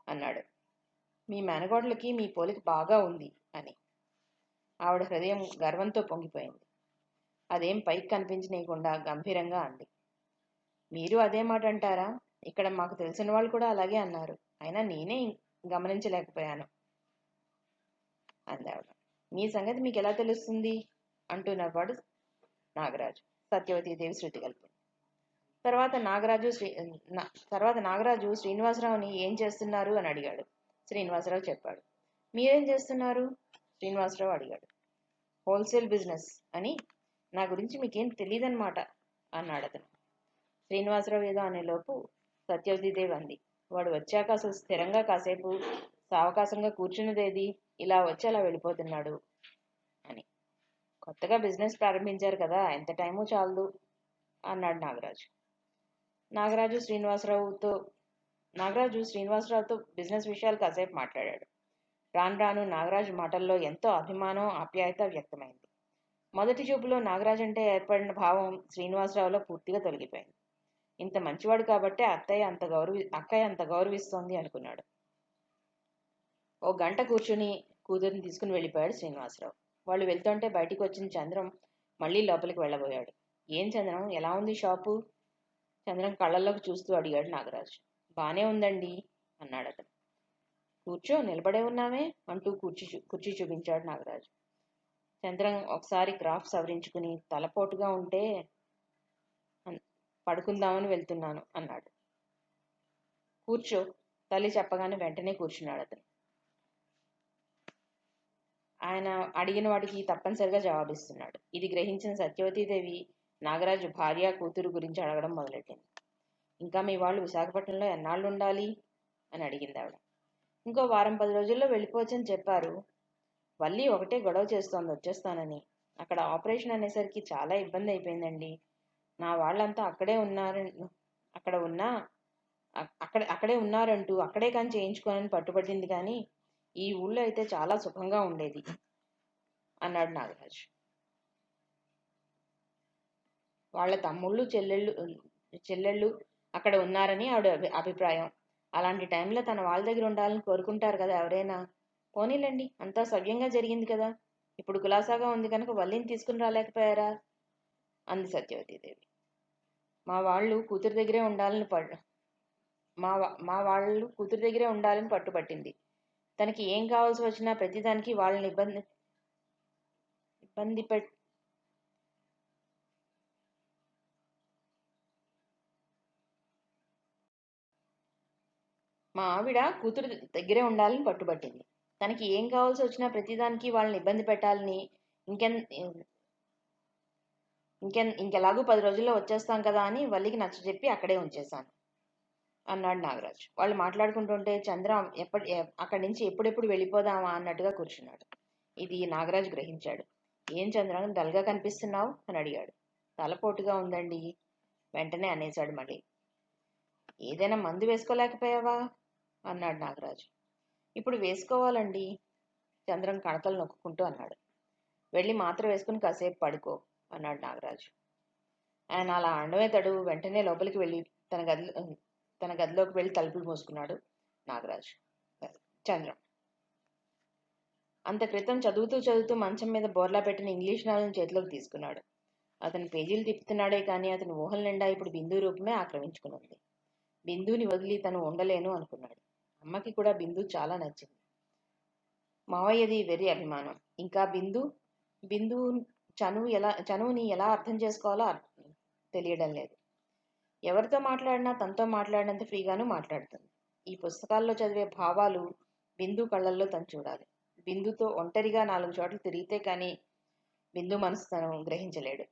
అన్నాడు, మీ మేనగోడలకి మీ పోలిక బాగా ఉంది అని. ఆవిడ హృదయం గర్వంతో పొంగిపోయింది. అదేం పైకి కనిపించనీయకుండా గంభీరంగా అంది, మీరు అదే మాట అంటారా? ఇక్కడ మాకు తెలిసిన వాళ్ళు కూడా అలాగే అన్నారు. అయినా నేనే గమనించలేకపోయాను అందావిడ. మీ సంగతి మీకు ఎలా తెలుస్తుంది అంటూ నవ్వాడు నాగరాజు. సత్యవతీదేవి శృతి కలిపింది. తర్వాత నాగరాజు శ్రీనివాసరావుని ఏం చేస్తున్నారు అని అడిగాడు. శ్రీనివాసరావు చెప్పాడు. మీరేం చేస్తున్నారు? శ్రీనివాసరావు అడిగాడు. హోల్సేల్ బిజినెస్ అని. నా గురించి మీకేం తెలియదన్నమాట అన్నాడు అతను. శ్రీనివాసరావు ఏదో అనేలోపు సత్యవతీదేవి అంది, వాడు వచ్చాక అసలు స్థిరంగా కాసేపు సావకాశంగా కూర్చున్నదేది, ఇలా వచ్చి అలా వెళ్ళిపోతున్నాడు అని. కొత్తగా బిజినెస్ ప్రారంభించారు కదా, ఎంత టైము చాలదు అన్నాడు నాగరాజు. నాగరాజు శ్రీనివాసరావుతో బిజినెస్ విషయాలు కాసేపు మాట్లాడాడు. రాను రాను నాగరాజు మాటల్లో ఎంతో అభిమానం, ఆప్యాయత వ్యక్తమైంది. మొదటి చూపులో నాగరాజు అంటే ఏర్పడిన భావం శ్రీనివాసరావులో పూర్తిగా తొలగిపోయింది. ఇంత మంచివాడు కాబట్టి అక్కయ్య అంత గౌరవిస్తోంది అనుకున్నాడు. ఓ గంట కూర్చుని కూతురిని తీసుకుని వెళ్ళిపోయాడు శ్రీనివాసరావు. వాళ్ళు వెళ్తుంటే బయటికి వచ్చిన చంద్రం మళ్ళీ లోపలికి వెళ్ళబోయాడు. ఏం చంద్రం, ఎలా ఉంది షాపు? చంద్రం కళ్ళల్లోకి చూస్తూ అడిగాడు నాగరాజు. బానే ఉందండి అన్నాడు అతను. కూర్చో, నిలబడే ఉన్నామే అంటూ కుర్చీ చూపించాడు నాగరాజు. చంద్రం ఒకసారి క్రాఫ్ సవరించుకుని తలపోటుగా ఉంటే పడుకుందామని వెళ్తున్నాను అన్నాడు. కూర్చో, తల్లి చెప్పగానే వెంటనే కూర్చున్నాడు అతను. ఆయన అడిగిన వాటికి తప్పనిసరిగా జవాబిస్తున్నాడు. ఇది గ్రహించిన సత్యవతీదేవి నాగరాజు భార్య కూతురు గురించి అడగడం మొదలెట్టింది. ఇంకా మీ వాళ్ళు విశాఖపట్నంలో ఎన్నాళ్ళు ఉండాలి అని అడిగింది ఆవిడ. ఇంకో 10 రోజుల్లో వెళ్ళిపోవచ్చని చెప్పారు. వల్లి ఒకటే గొడవ చేస్తోంది వచ్చేస్తానని. అక్కడ ఆపరేషన్ అనేసరికి చాలా ఇబ్బంది అయిపోయిందండి. నా వాళ్ళంతా అక్కడే ఉన్నారంటూ అక్కడే కానీ చేయించుకోనని పట్టుబట్టింది. కానీ ఈ ఊళ్ళో అయితే చాలా సుఖంగా ఉండేది అన్నాడు నాగరాజు. వాళ్ళ తమ్ముళ్ళు చెల్లెళ్ళు అక్కడ ఉన్నారని ఆవిడ అభిప్రాయం. అలాంటి టైంలో తన వాళ్ళ దగ్గర ఉండాలని కోరుకుంటారు కదా ఎవరైనా. పోనీలండి, అంతా సవ్యంగా జరిగింది కదా. ఇప్పుడు కులాసాగా ఉంది కనుక వల్లిని తీసుకుని రాలేకపోయారా అంది సత్యవతీదేవి. మా వాళ్ళు కూతురు దగ్గరే ఉండాలని పట్టుబట్టింది. తనకి ఏం కావాల్సి వచ్చినా ప్రతిదానికి వాళ్ళని ఇబ్బంది పెట్టి మా ఆవిడ కూతురు దగ్గరే ఉండాలని పట్టుబట్టింది. తనకి ఏం కావాల్సి వచ్చినా ప్రతిదానికి వాళ్ళని ఇబ్బంది పెట్టాలని ఇంకెలాగూ 10 రోజుల్లో వచ్చేస్తాం కదా అని వల్లికి నచ్చజెప్పి అక్కడే ఉంచేశాను అన్నాడు నాగరాజు. వాళ్ళు మాట్లాడుకుంటుంటే చంద్ర అక్కడి నుంచి ఎప్పుడెప్పుడు వెళ్ళిపోదామా అన్నట్టుగా కూర్చున్నాడు. ఇది నాగరాజు గ్రహించాడు. ఏం చంద్రం, డల్గా కనిపిస్తున్నావు అని అడిగాడు. తలపోటుగా ఉందండి వెంటనే అనేశాడు మళ్ళీ. ఏదైనా మందు వేసుకోలేకపోయావా అన్నాడు నాగరాజు. ఇప్పుడు వేసుకోవాలండి చంద్రం కణతలు నొక్కుంటూ అన్నాడు. వెళ్ళి మాత్ర వేసుకుని కాసేపు పడుకో అన్నాడు నాగరాజు. ఆయన అలా అండమే తడు వెంటనే లోపలికి వెళ్ళి తన గదిలోకి వెళ్ళి తలుపులు మూసుకున్నాడు నాగరాజు. చంద్రం అంత క్రితం చదువుతూ మంచం మీద బోర్లా పెట్టిన ఇంగ్లీష్ నావెల్ని చేతిలోకి తీసుకున్నాడు. అతను పేజీలు తిప్పుతున్నాడే కానీ అతని ఊహల నిండా ఇప్పుడు బిందు రూపమే ఆక్రమించుకున్నది. బిందుని వదిలి తను ఉండలేను అనుకున్నాడు. అమ్మకి కూడా బిందు చాలా నచ్చింది. మావయ్యది వెర్రి అభిమానం. ఇంకా బిందు చనువుని ఎలా అర్థం చేసుకోవాలో తెలియడం లేదు. ఎవరితో మాట్లాడినా తనతో మాట్లాడినంత ఫ్రీగాను మాట్లాడుతుంది. ఈ పుస్తకాల్లో చదివే భావాలు బిందు కళ్ళల్లో తను చూడాలి. బిందుతో ఒంటరిగా 4 చోట్ల తిరిగితే కానీ బిందు మనసు తను గ్రహించలేడు.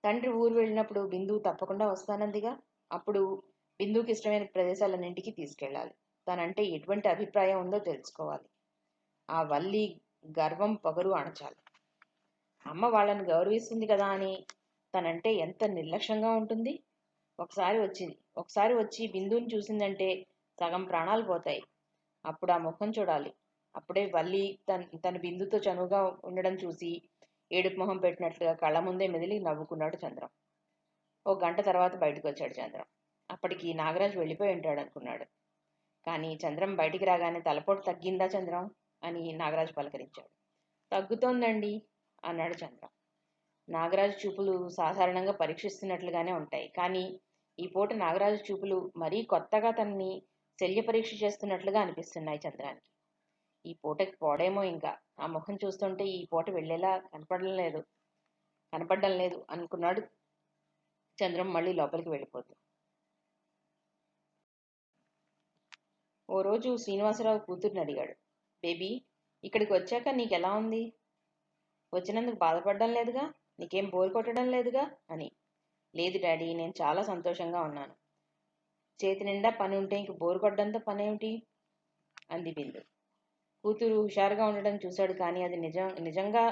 తండ్రి ఊరు వెళ్ళినప్పుడు బిందు తప్పకుండా వస్తానందిగా. అప్పుడు బిందుకి ఇష్టమైన ప్రదేశాలన్నింటికి తీసుకెళ్ళాలి. తనంటే ఎటువంటి అభిప్రాయం ఉందో తెలుసుకోవాలి. ఆ వల్లి గర్వం పొగరు అణచాలి. అమ్మ వాళ్ళని గౌరవిస్తుంది కదా అని తనంటే ఎంత నిర్లక్ష్యంగా ఉంటుంది. ఒకసారి వచ్చి బిందుని చూసిందంటే సగం ప్రాణాలు పోతాయి. అప్పుడు ఆ ముఖం చూడాలి. అప్పుడే వల్లి తన బిందుతో చనువుగా ఉండడం చూసి ఏడుపు మొహం పెట్టినట్లుగా కళ్ళ ముందే మెదిలి నవ్వుకున్నాడు చంద్రం. ఓ గంట తర్వాత బయటకు వచ్చాడు చంద్రం. అప్పటికి నాగరాజు వెళ్ళిపోయి ఉంటాడు అనుకున్నాడు. కానీ చంద్రం బయటికి రాగానే తలపోటు తగ్గిందా చంద్రం అని నాగరాజు పలకరించాడు. తగ్గుతోందండి అన్నాడు చంద్రం. నాగరాజు చూపులు సాధారణంగా పరీక్షిస్తున్నట్లుగానే ఉంటాయి. కానీ ఈ పూట నాగరాజు చూపులు మరీ కొత్తగా తనని శల్య పరీక్ష చేస్తున్నట్లుగా అనిపిస్తున్నాయి చంద్రానికి. ఈ పూటకి పోడేమో ఇంకా. ఆ ముఖం చూస్తుంటే ఈ పూట వెళ్ళేలా కనపడడం లేదు అనుకున్నాడు చంద్రం మళ్ళీ లోపలికి వెళ్ళిపోతూ. ఓ రోజు శ్రీనివాసరావు కూతుర్ని అడిగాడు. బేబీ, ఇక్కడికి వచ్చాక నీకెలా ఉంది? వచ్చినందుకు బాధపడడం లేదుగా? నీకేం బోర్ కొట్టడం లేదుగా అని. లేదు డాడీ, నేను చాలా సంతోషంగా ఉన్నాను. చేతి నిండా పని ఉంటే ఇంక బోరు కొట్టడంతో పనేమిటి అంది బిందు. కూతురు హుషారుగా ఉండడం చూశాడు. కానీ అది నిజంగా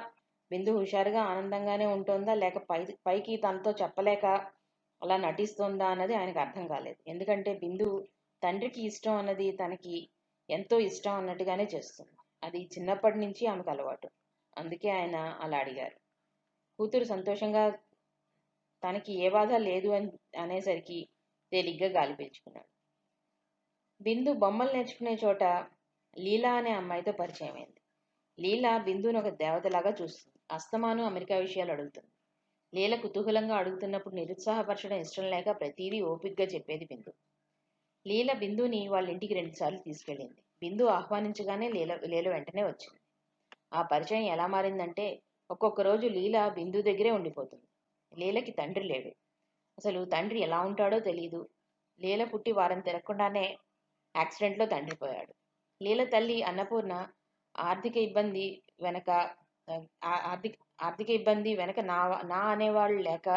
బిందు హుషారుగా ఆనందంగానే ఉంటోందా లేక పైకి తనతో చెప్పలేక అలా నటిస్తోందా అన్నది ఆయనకు అర్థం కాలేదు. ఎందుకంటే బిందు తండ్రికి ఇష్టం అన్నది తనకి ఎంతో ఇష్టం అన్నట్టుగానే చేస్తుంది. అది చిన్నప్పటి నుంచి ఆమెకు అలవాటు. అందుకే ఆయన అలా అడిగారు. కూతురు సంతోషంగా తనకి ఏ బాధ లేదు అనేసరికి తేలిగ్గా గాలి పీల్చుకున్నాడు. బిందు బొమ్మలు నేర్చుకునే చోట లీలా అనే అమ్మాయితో పరిచయం అయింది. లీలా బిందును ఒక దేవతలాగా చూస్తుంది. అస్తమాను అమెరికా విషయాలు అడుగుతుంది. లీల కుతూహలంగా అడుగుతున్నప్పుడు నిరుత్సాహపరచడం ఇష్టం లేక ప్రతిదీ ఓపిగ్గా చెప్పేది బిందు. లీల బిందుని వాళ్ళ ఇంటికి 2 సార్లు తీసుకెళ్ళింది. బిందు ఆహ్వానించగానే లీల వెంటనే వచ్చింది. ఆ పరిచయం ఎలా మారిందంటే ఒక్కొక్క రోజు లీల బిందు దగ్గరే ఉండిపోతుంది. లీలకి తండ్రి లేడు. అసలు తండ్రి ఎలా ఉంటాడో తెలియదు. లీల పుట్టి వారం తిరగకుండానే యాక్సిడెంట్లో తండ్రి పోయాడు. లీల తల్లి అన్నపూర్ణ ఆర్థిక ఇబ్బంది వెనక ఆర్థిక ఇబ్బంది వెనక నా అనేవాళ్ళు లేక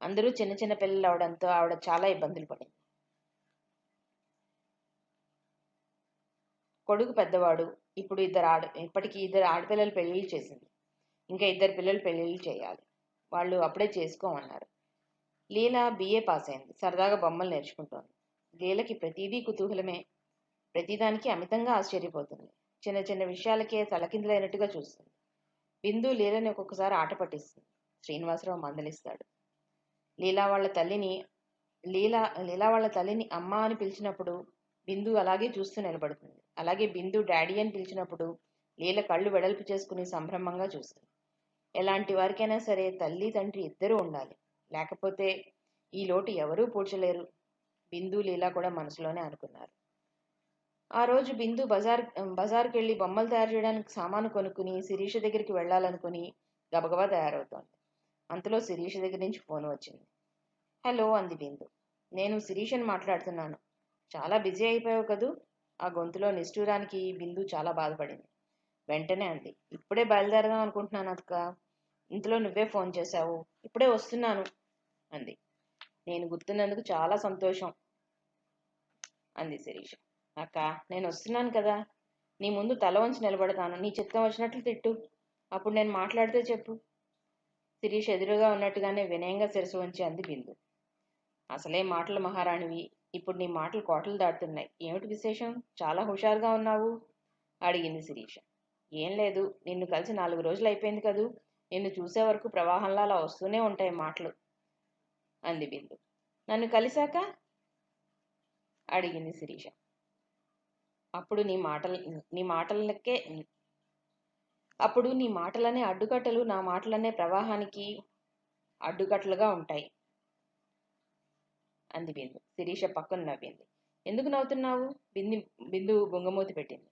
అందరూ చిన్న చిన్న పిల్లలు అవడంతో ఆవిడ చాలా ఇబ్బందులు పడింది. కొడుకు పెద్దవాడు. ఇప్పటికి 2 ఆడపిల్లలు పెళ్లిళ్ళు చేసింది. ఇంకా 2 పిల్లలు పెళ్లిళ్ళు చేయాలి. వాళ్ళు అప్పుడే చేసుకోమన్నారు. లీల BA పాస్ అయింది. సరదాగా బొమ్మలు నేర్చుకుంటోంది. లీలకి ప్రతిదీ కుతూహలమే. ప్రతిదానికి అమితంగా ఆశ్చర్యపోతుంది. చిన్న చిన్న విషయాలకే తలకిందులైనట్టుగా చూస్తుంది. బిందు లీలని ఒక్కొక్కసారి ఆట పట్టిస్తుంది. శ్రీనివాసరావు మందలిస్తాడు. లీలా వాళ్ళ తల్లిని అమ్మ అని పిలిచినప్పుడు బిందు అలాగే చూస్తూ నిలబడుతుంది. అలాగే బిందు డాడీ అని పిలిచినప్పుడు లీల కళ్ళు వెడల్పు చేసుకుని సంభ్రమంగా చూస్తుంది. ఎలాంటి వారికైనా సరే తల్లి తండ్రి ఇద్దరూ ఉండాలి. లేకపోతే ఈ లోటు ఎవరూ పూడ్చలేరు. బిందు లీల కూడా మనసులోనే అనుకున్నారు. ఆ రోజు బిందు బజార్కి వెళ్ళి బొమ్మలు తయారు చేయడానికి సామాను కొనుక్కుని శిరీష దగ్గరికి వెళ్ళాలనుకుని గబగబా తయారవుతోంది. అంతలో శిరీష దగ్గర నుంచి ఫోన్ వచ్చింది. హలో అంది బిందు. నేను శిరీషని మాట్లాడుతున్నాను. చాలా బిజీ అయిపోయావు కదూ? ఆ గొంతులో నిష్ఠూరానికి బిందు చాలా బాధపడింది. వెంటనే అంది. ఇప్పుడే బయలుదేరదాం అనుకుంటున్నాను అక్క. ఇంతలో నువ్వే ఫోన్ చేశావు. ఇప్పుడే వస్తున్నాను అంది. నేను గుర్తున్నందుకు చాలా సంతోషం అంది శిరీష. అక్క, నేను వస్తున్నాను కదా. నీ ముందు తల వంచి నిలబడతాను. నీ చిత్తం వచ్చినట్లు తిట్టు. అప్పుడు నేను మాట్లాడితే చెప్పు. శిరీష్ ఎదురుగా ఉన్నట్టుగానే వినయంగా శిరసు వంచి అంది బిందు. అసలే మాటలు మహారాణివి. ఇప్పుడు నీ మాటలు కోటలు దాటుతున్నాయి. ఏమిటి విశేషం? చాలా హుషారుగా ఉన్నావు అడిగింది శిరీష. ఏం లేదు. నిన్ను కలిసి 4 రోజులు అయిపోయింది కదూ. నిన్ను చూసే వరకు ప్రవాహంలా అలా వస్తూనే ఉంటాయి మాటలు. అంది బిందు. నన్ను కలిశాక అడిగింది శిరీష. అప్పుడు నీ మాటలకే అప్పుడు నీ మాటలనే అడ్డుకట్టలు నా మాటలనే ప్రవాహానికి అడ్డుకట్టలుగా ఉంటాయి అంది బిందు. శిరీష పక్కన నవ్వింది. ఎందుకు నవ్వుతున్నావు? బిందు బొంగమూతి పెట్టింది.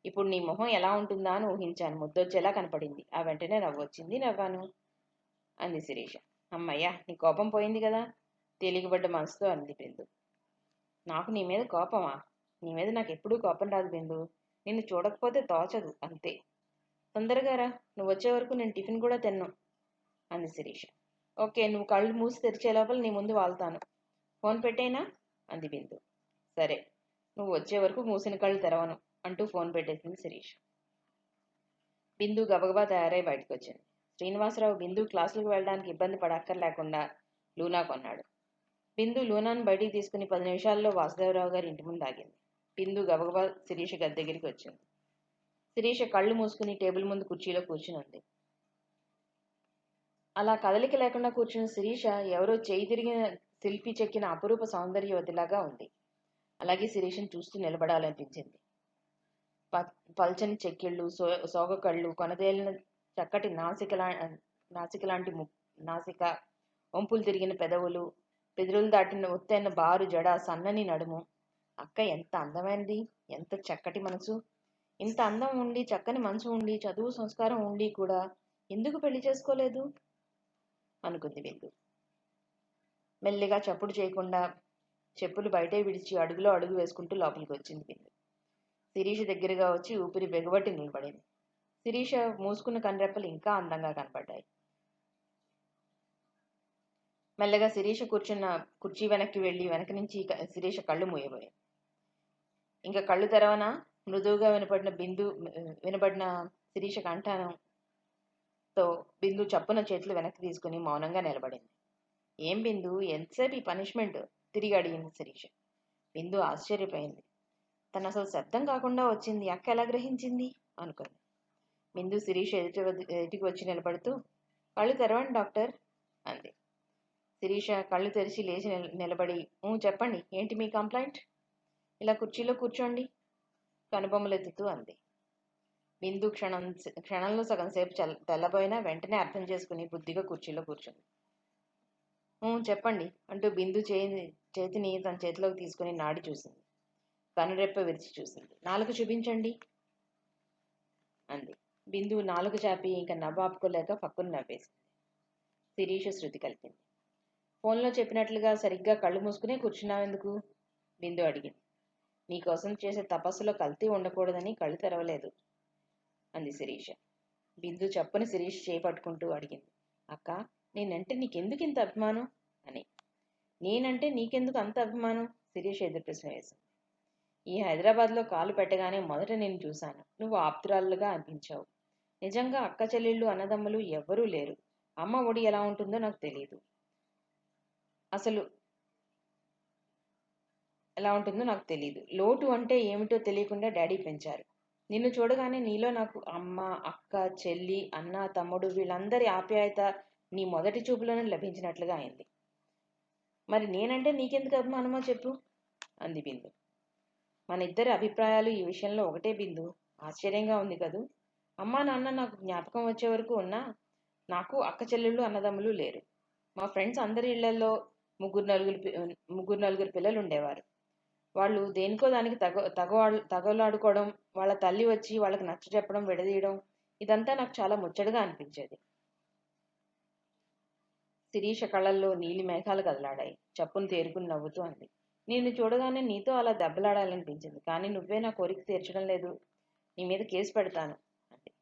ఇప్పుడు నీ మొహం ఎలా ఉంటుందా అని ఊహించాను. ముద్దొచ్చేలా కనపడింది. ఆ వెంటనే నవ్వొచ్చింది, నవ్వాను అంది శిరీష. అమ్మయ్యా, నీ కోపం పోయింది కదా తేలికబడ్డ మనసుతో అంది బిందు. నాకు నీ మీద కోపమా? నీ మీద నాకు ఎప్పుడూ కోపం రాదు బిందు. నిన్ను చూడకపోతే తోచదు అంతే. తొందరగా రా, నువ్వు వచ్చే వరకు నేను టిఫిన్ కూడా తిన్నాను అంది శిరీష. ఓకే, నువ్వు కళ్ళు మూసి తెరిచే లోపల నీ ముందు వాళ్తాను. ఫోన్ పెట్టేనా అంది బిందు. సరే, నువ్వు వచ్చే వరకు మూసిన కళ్ళు తెరవను అంటూ ఫోన్ పెట్టేసింది శిరీష. బిందు గబగబా తయారై బయటకు వచ్చింది. శ్రీనివాసరావు బిందు క్లాసులకు వెళ్ళడానికి ఇబ్బంది పడక్కర్లేకుండా లూనా కొన్నాడు. బిందు లూనాను బయటికి తీసుకుని 10 నిమిషాల్లో వాసుదేవరావు గారి ఇంటి ముందు ఆగింది. బిందు గబగబా శిరీష గది దగ్గరికి వచ్చింది. శిరీష కళ్ళు మూసుకుని టేబుల్ ముందు కుర్చీలో కూర్చుని ఉంది. అలా కదలిక లేకుండా కూర్చున్న శిరీష ఎవరో చేయి తిరిగిన శిల్పి చెక్కిన అపురూప సౌందర్యవతిలాగా ఉంది. అలాగే శిరీషను చూస్తూ నిలబడాలనిపించింది. పల్చని చెక్కిళ్ళు, సోగకళ్ళు, కొనదేలిన చక్కటి నాసిక, వంపులు తిరిగిన పెదవులు, పెదవులు దాటిన ఒత్తైన బారు జడ, సన్నని నడుము. అక్క ఎంత అందమైనది, ఎంత చక్కటి మనసు. ఇంత అందం ఉండి, చక్కని మనసు ఉండి, చదువు సంస్కారం ఉండి కూడా ఎందుకు పెళ్లి చేసుకోలేదు అనుకుంది బిందు. మెల్లిగా చప్పుడు చేయకుండా చెప్పులు బయటే విడిచి అడుగులో అడుగు వేసుకుంటూ లోపలికి వచ్చింది బిందు. శిరీష దగ్గరగా వచ్చి ఊపిరి బెగబట్టి నిలబడింది. శిరీష మూసుకున్న కనురెప్పలు ఇంకా అందంగా కనపడ్డాయి. మెల్లగా శిరీష కూర్చున్న కుర్చీ వెనక్కి వెళ్లి వెనక నుంచి శిరీష కళ్ళు మూయబోయింది. ఇంకా కళ్ళు తెరవనా? మృదువుగా వినబడిన శిరీష కంఠంతో బిందు చప్పున చేతులు వెనక్కి తీసుకుని మౌనంగా నిలబడింది. ఏం బిందు, ఎంతసేపు ఈ పనిష్మెంట్? తిరిగి అడిగింది శిరీష. బిందు ఆశ్చర్యపోయింది. తను అసలు శబ్దం కాకుండా వచ్చింది అక్క ఎలా గ్రహించింది అనుకుంది. బిందు శిరీష ఎదుటికి వచ్చి నిలబడుతూ, కళ్ళు తెరవండి డాక్టర్ అంది. శిరీష కళ్ళు తెరిచి లేచి నిలబడి, చెప్పండి, ఏంటి మీ కంప్లైంట్? ఇలా కుర్చీలో కూర్చోండి కనుబొమ్మలెత్తుతూ అంది. బిందు క్షణంలో సగం సేపు తెల్లబోయినా వెంటనే అర్థం చేసుకుని బుద్ధిగా కుర్చీలో కూర్చుంది. చెప్పండి అంటూ బిందు చేతిని తన చేతిలోకి తీసుకుని నాడి చూసింది. కనురెప్ప విరిచి చూసింది. నాలుక చూపించండి అంది. బిందు నాలుక చాపి ఇంకా నవ్వాపుకోలేక పక్కున నవ్వేసింది. శిరీష శృతి కలిపింది. ఫోన్లో చెప్పినట్లుగా సరిగ్గా కళ్ళు మూసుకునే కూర్చున్నావెందుకు? బిందు అడిగింది. నీకోసం చేసే తపస్సులో కల్తీ ఉండకూడదని కళ్ళు తెరవలేదు అంది శిరీష. బిందు చప్పున శిరీష చేయి పట్టుకుంటూ అడిగింది. అక్క, నేనంటే నీకెందుకు ఇంత అభిమానం అని. నేనంటే నీకెందుకు అంత అభిమానం? శిరీష ఎదురు ప్రశ్న వేసింది. ఈ హైదరాబాద్లో కాలు పెట్టగానే మొదట నేను చూశాను. నువ్వు ఆప్తురాలుగా అనిపించావు. నిజంగా అక్క చెల్లెళ్ళు అన్నదమ్ములు ఎవ్వరూ లేరు. అమ్మ ఒడి ఎలా ఉంటుందో నాకు తెలియదు. అసలు ఎలా ఉంటుందో నాకు తెలియదు. లోటు అంటే ఏమిటో తెలియకుండా డాడీ పెంచారు. నిన్ను చూడగానే నీలో నాకు అమ్మ, అక్క, చెల్లి, అన్న, తమ్ముడు వీళ్ళందరి ఆప్యాయత నీ మొదటి చూపులోనే లభించినట్లుగా అయింది. మరి నేనంటే నీకెందుకు అభిమానమో చెప్పు అంది బిందు. మన ఇద్దరి అభిప్రాయాలు ఈ విషయంలో ఒకటే బిందు. ఆశ్చర్యంగా ఉంది కదూ. అమ్మా నాన్న నాకు జ్ఞాపకం వచ్చే వరకు ఉన్నా నాకు అక్క చెల్లెళ్ళు అన్నదమ్ములు లేరు. మా ఫ్రెండ్స్ అందరి ఇళ్లలో ముగ్గురు నలుగురు పిల్లలు ఉండేవారు. వాళ్ళు దేనికో దానికి తగలాడుకోవడం, వాళ్ళ తల్లి వచ్చి వాళ్ళకి నచ్చ చెప్పడం, విడదీయడం, ఇదంతా నాకు చాలా ముచ్చటగా అనిపించేది. శిరీష కళ్ళల్లో నీలి మేఘాలు కదలాడాయి. చప్పును తేరుకుని నవ్వుతూ అంది. నిన్ను చూడగానే నీతో అలా దెబ్బలాడాలనిపించింది. కానీ నువ్వే నా కోరిక తీర్చడం లేదు. నీ మీద కేసు పెడతాను అంది.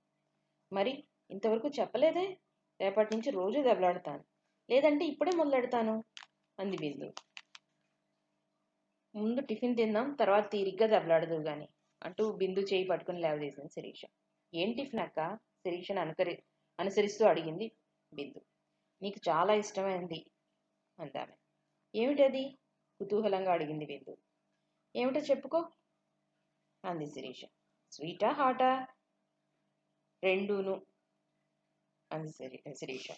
మరి ఇంతవరకు చెప్పలేదే? రేపటి నుంచి రోజు దెబ్బలాడతాను, లేదంటే ఇప్పుడే మొదలెడతాను అంది బిందు. ముందు టిఫిన్ తిందాం, తర్వాత తీరిగ్గా దెబ్బలాడదు గాని అంటూ బిందు చేయి పట్టుకుని లేవదీసింది శిరీష. ఏం టిఫిన్ అక్క? శిరీషను అనుసరిస్తూ అడిగింది బిందు. నీకు చాలా ఇష్టమైంది అందామె. ఏమిటది? కుతూహలంగా అడిగింది బిందు. ఏమిటో చెప్పుకో అంది శిరీష. స్వీటా హాటా? రెండూను అంది శిరీష.